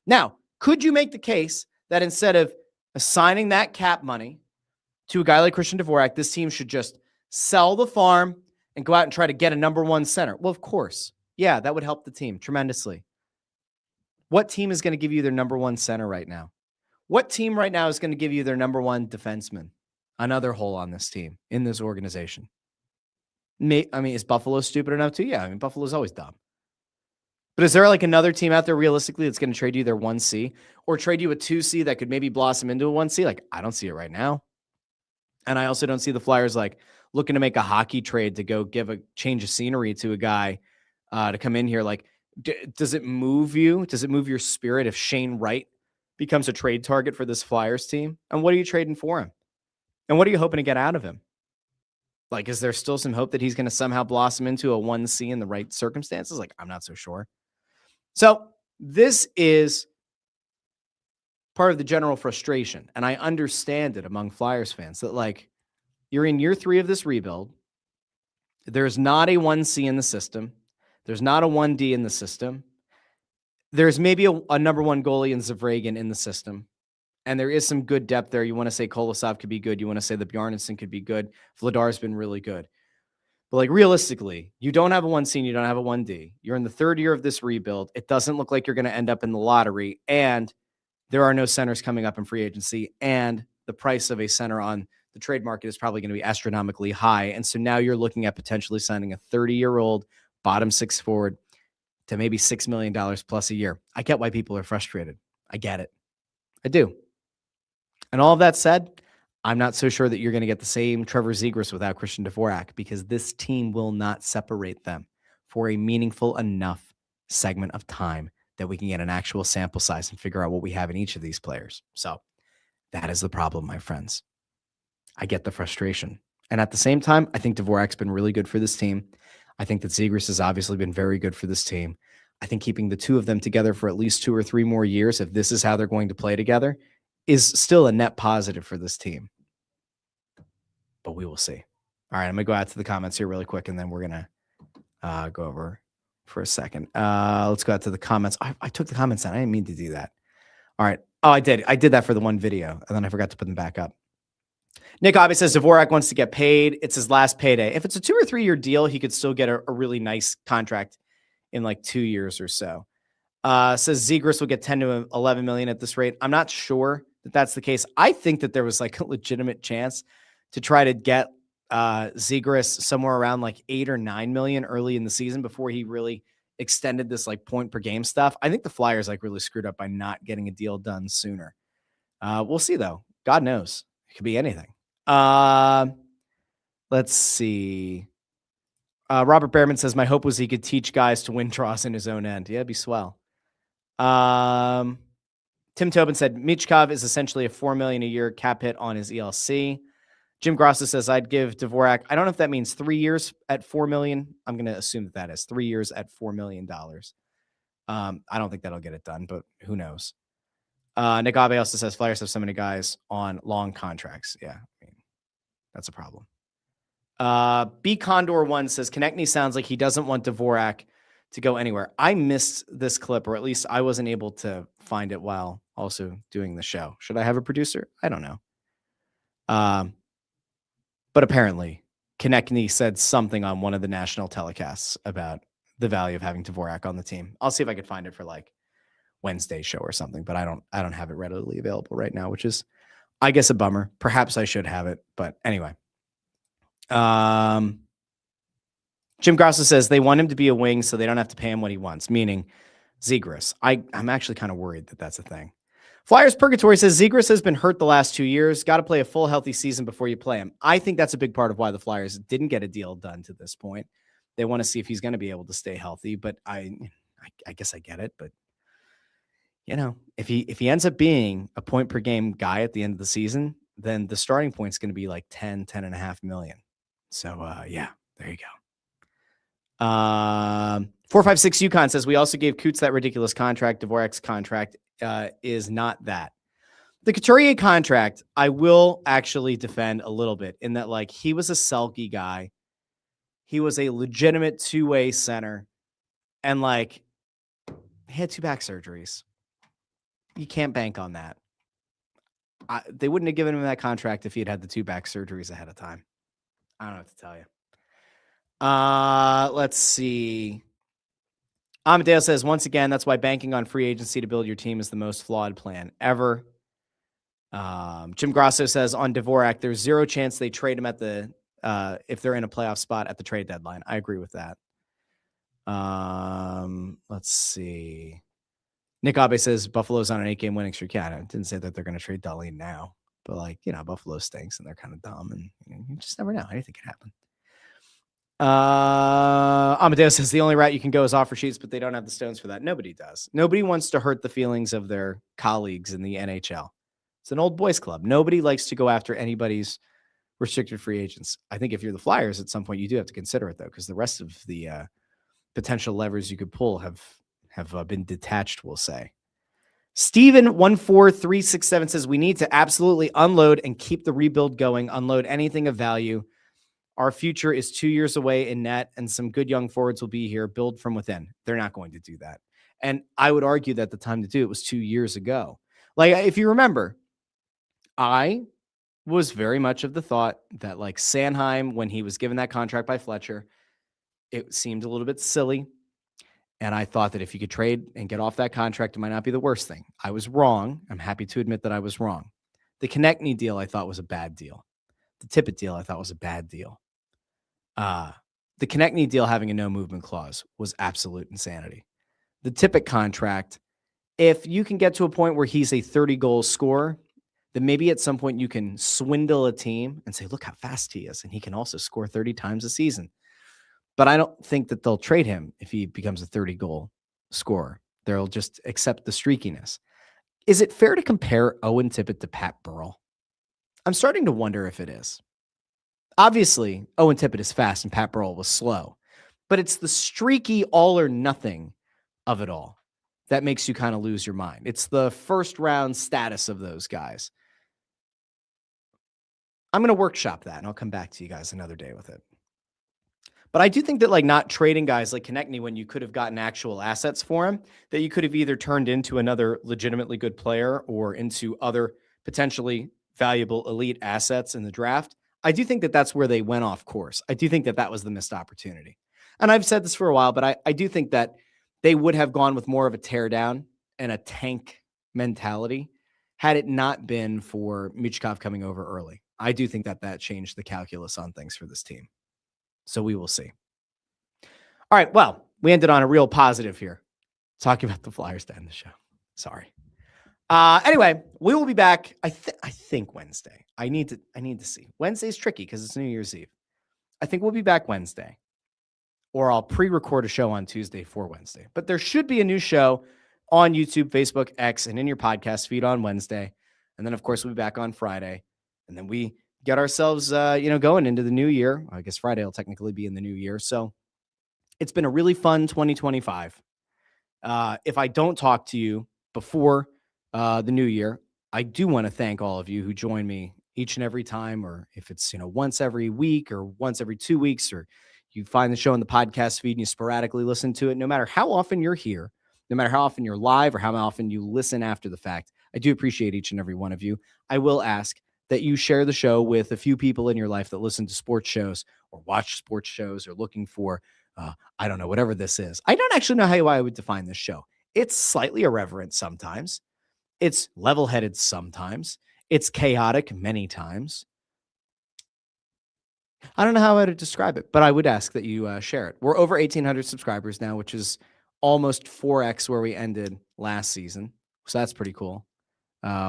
[SPEAKER 1] Now, could you make the case that instead of assigning that cap money to a guy like Christian Dvorak, this team should just sell the farm and go out and try to get a number 1 center? Well, of course. Yeah, that would help the team tremendously. What team is going to give you their number one center right now? What team right now is going to give you their number one defenseman? Another hole on this team, in this organization. Is Buffalo stupid enough to? Yeah, Buffalo's always dumb. But is there like another team out there realistically that's going to trade you their 1C or trade you a 2C that could maybe blossom into a 1C? Like, I don't see it right now. And I also don't see the Flyers like looking to make a hockey trade to go give a change of scenery to a guy to come in here. Like, does it move you? Does it move your spirit if Shane Wright becomes a trade target for this Flyers team? And what are you trading for him? And what are you hoping to get out of him? Like, is there still some hope that he's going to somehow blossom into a 1C in the right circumstances? Like, I'm not so sure. So this is part of the general frustration. And I understand it among Flyers fans that, like, you're in year 3 of this rebuild. There's not a 1C in the system. There's not a 1D in the system. There's maybe a number one goalie in Zavragin in the system. And there is some good depth there. You want to say Kolosov could be good. You want to say that Bjarnason could be good. Vladar's been really good. But like realistically, you don't have a 1C and you don't have a 1D. You're in the 3rd year of this rebuild. It doesn't look like you're going to end up in the lottery. And there are no centers coming up in free agency. And the price of a center on the trade market is probably going to be astronomically high. And so now you're looking at potentially signing a 30-year-old bottom 6 forward to maybe $6 million plus a year. I get why people are frustrated. I get it. I do. And all of that said, I'm not so sure that you're going to get the same Trevor Zegras without Christian Dvorak, because this team will not separate them for a meaningful enough segment of time that we can get an actual sample size and figure out what we have in each of these players. So that is the problem, my friends. I get the frustration. And at the same time, I think Dvorak's been really good for this team. I think that Zegras has obviously been very good for this team. I think keeping the two of them together for at least 2 or 3 more years, if this is how they're going to play together, is still a net positive for this team. But we will see. All right, I'm going to go out to the comments here really quick, and then we're going to go over for a second. Let's go out to the comments. I took the comments down. I didn't mean to do that. All right. Oh, I did. I did that for the one video, and then I forgot to put them back up. Nick Abbey says Dvorak wants to get paid. It's his last payday. If it's a 2 or 3 year deal, he could still get a really nice contract in like 2 years or so. Says Zegras will get 10 to 11 million at this rate. I'm not sure that that's the case. I think that there was like a legitimate chance to try to get Zegras somewhere around like 8 or 9 million early in the season before he really extended this like point per game stuff. I think the Flyers like really screwed up by not getting a deal done sooner. We'll see though. God knows. It could be anything. Let's see. Robert Behrman says, my hope was he could teach guys to win draws in his own end. Yeah, it'd be swell. Tim Tobin said, Michkov is essentially a $4 million a year cap hit on his ELC. Jim Grossa says, I'd give Dvorak, I don't know if that means 3 years at $4 million. I'm going to assume that is 3 years at $4 million. I don't think that'll get it done, but who knows? Nick Abe also says Flyers have so many guys on long contracts. Yeah, I mean, that's a problem. B Condor 1 says Konechny sounds like he doesn't want Dvorak to go anywhere. I missed this clip, or at least I wasn't able to find it while also doing the show. Should I have a producer? I don't know. But apparently Konechny said something on one of the national telecasts about the value of having Dvorak on the team. I'll see if I could find it for like Wednesday show or something, but I don't have it readily available right now, which is, I guess, a bummer. Perhaps I should have it, but anyway. Jim Grosso says they want him to be a wing so they don't have to pay him what he wants, meaning Zegras. I'm actually kind of worried that that's a thing. Flyers Purgatory says Zegras has been hurt the last 2 years. Got to play a full healthy season before you play him. I think that's a big part of why the Flyers didn't get a deal done to this point. They want to see if he's going to be able to stay healthy, but I guess I get it. But you know, if he ends up being a point per game guy at the end of the season, then the starting point is going to be like 10.5 million. So yeah, there you go. 456 Yukon says we also gave Coots that ridiculous contract. Dvorak's contract is not that. The Couturier contract, I will actually defend a little bit in that, like, he was a sulky guy. He was a legitimate two-way center, and like he had 2 back surgeries. You can't bank on that. They wouldn't have given him that contract if he had the 2 back surgeries ahead of time. I don't know what to tell you. Let's see. Amadeo says, once again, that's why banking on free agency to build your team is the most flawed plan ever. Jim Grasso says, on Dvorak, there's zero chance they trade him at the if they're in a playoff spot at the trade deadline. I agree with that. Let's see. Nick Abe says Buffalo's on an 8-game winning streak. Yeah, I didn't say that they're going to trade Darlene now, but Buffalo stinks and they're kind of dumb, and you just never know. Anything can happen. Amadeo says the only route you can go is offer sheets, but they don't have the stones for that. Nobody does. Nobody wants to hurt the feelings of their colleagues in the NHL. It's an old boys club. Nobody likes to go after anybody's restricted free agents. I think if you're the Flyers at some point, you do have to consider it though, because the rest of the potential levers you could pull have been detached, we'll say. Steven14367 says we need to absolutely unload and keep the rebuild going. Unload anything of value. Our future is 2 years away in net, and some good young forwards will be here. Build from within. They're not going to do that. And I would argue that the time to do it was 2 years ago. Like, if you remember, I was very much of the thought that, like, Sanheim, when he was given that contract by Fletcher, it seemed a little bit silly. And I thought that if you could trade and get off that contract, it might not be the worst thing. I was wrong. I'm happy to admit that I was wrong. The Konechny deal I thought was a bad deal. The Tippett deal I thought was a bad deal. The Konechny deal having a no movement clause was absolute insanity. The Tippett contract, if you can get to a point where he's a 30-goal scorer, then maybe at some point you can swindle a team and say, look how fast he is, and he can also score 30 times a season. But I don't think that they'll trade him if he becomes a 30-goal scorer. They'll just accept the streakiness. Is it fair to compare Owen Tippett to Pat Burrell? I'm starting to wonder if it is. Obviously, Owen Tippett is fast and Pat Burrell was slow, but it's the streaky all or nothing of it all that makes you kind of lose your mind. It's the first round status of those guys. I'm going to workshop that, and I'll come back to you guys another day with it. But I do think that, like, not trading guys like Konechny when you could have gotten actual assets for him, that you could have either turned into another legitimately good player or into other potentially valuable elite assets in the draft. I do think that that's where they went off course. I do think that that was the missed opportunity. And I've said this for a while, but I do think that they would have gone with more of a teardown and a tank mentality had it not been for Michkov coming over early. I do think that that changed the calculus on things for this team. So we will see. All right. Well, we ended on a real positive here, talking about the Flyers to end the show. Sorry. Anyway, we will be back. I think Wednesday. I need to see. Wednesday's tricky because it's New Year's Eve. I think we'll be back Wednesday, or I'll pre-record a show on Tuesday for Wednesday. But there should be a new show on YouTube, Facebook, X, and in your podcast feed on Wednesday. And then, of course, we'll be back on Friday. And then we get ourselves, going into the new year. I guess Friday will technically be in the new year. So it's been a really fun 2025. If I don't talk to you before the new year, I do want to thank all of you who join me each and every time, or if it's, once every week or once every 2 weeks, or you find the show in the podcast feed and you sporadically listen to it. No matter how often you're here, no matter how often you're live or how often you listen after the fact, I do appreciate each and every one of you. I will ask that you share the show with a few people in your life that listen to sports shows or watch sports shows or looking for, I don't know, whatever this is. I don't actually know how I would define this show. It's slightly irreverent sometimes. It's level-headed sometimes. It's chaotic many times. I don't know how I would describe it, but I would ask that you share it. We're over 1,800 subscribers now, which is almost 4x where we ended last season. So that's pretty cool.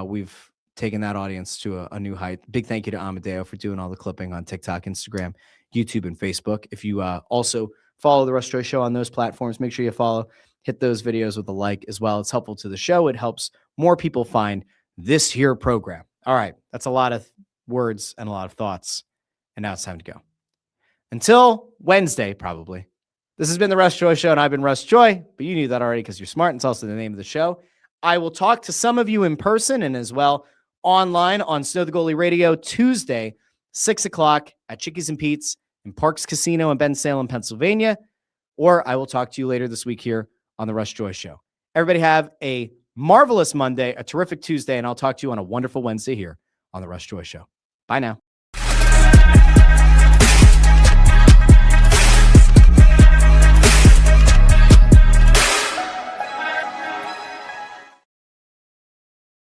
[SPEAKER 1] We've taken that audience to a new height. Big thank you to Amadeo for doing all the clipping on TikTok, Instagram, YouTube, and Facebook. If you also follow the Russ Joy Show on those platforms, make sure you follow, hit those videos with a like as well. It's helpful to the show. It helps more people find this here program. All right. That's a lot of words and a lot of thoughts. And now it's time to go. Until Wednesday, probably. This has been the Russ Joy Show, and I've been Russ Joy, but you knew that already because you're smart. And it's also the name of the show. I will talk to some of you in person and as well online on Snow the Goalie Radio Tuesday, 6 o'clock at Chickies and Pete's in Parks Casino in Bensalem, Pennsylvania. Or I will talk to you later this week here on the Russ Joy Show. Everybody have a marvelous Monday, a terrific Tuesday, and I'll talk to you on a wonderful Wednesday here on the Russ Joy Show. Bye now.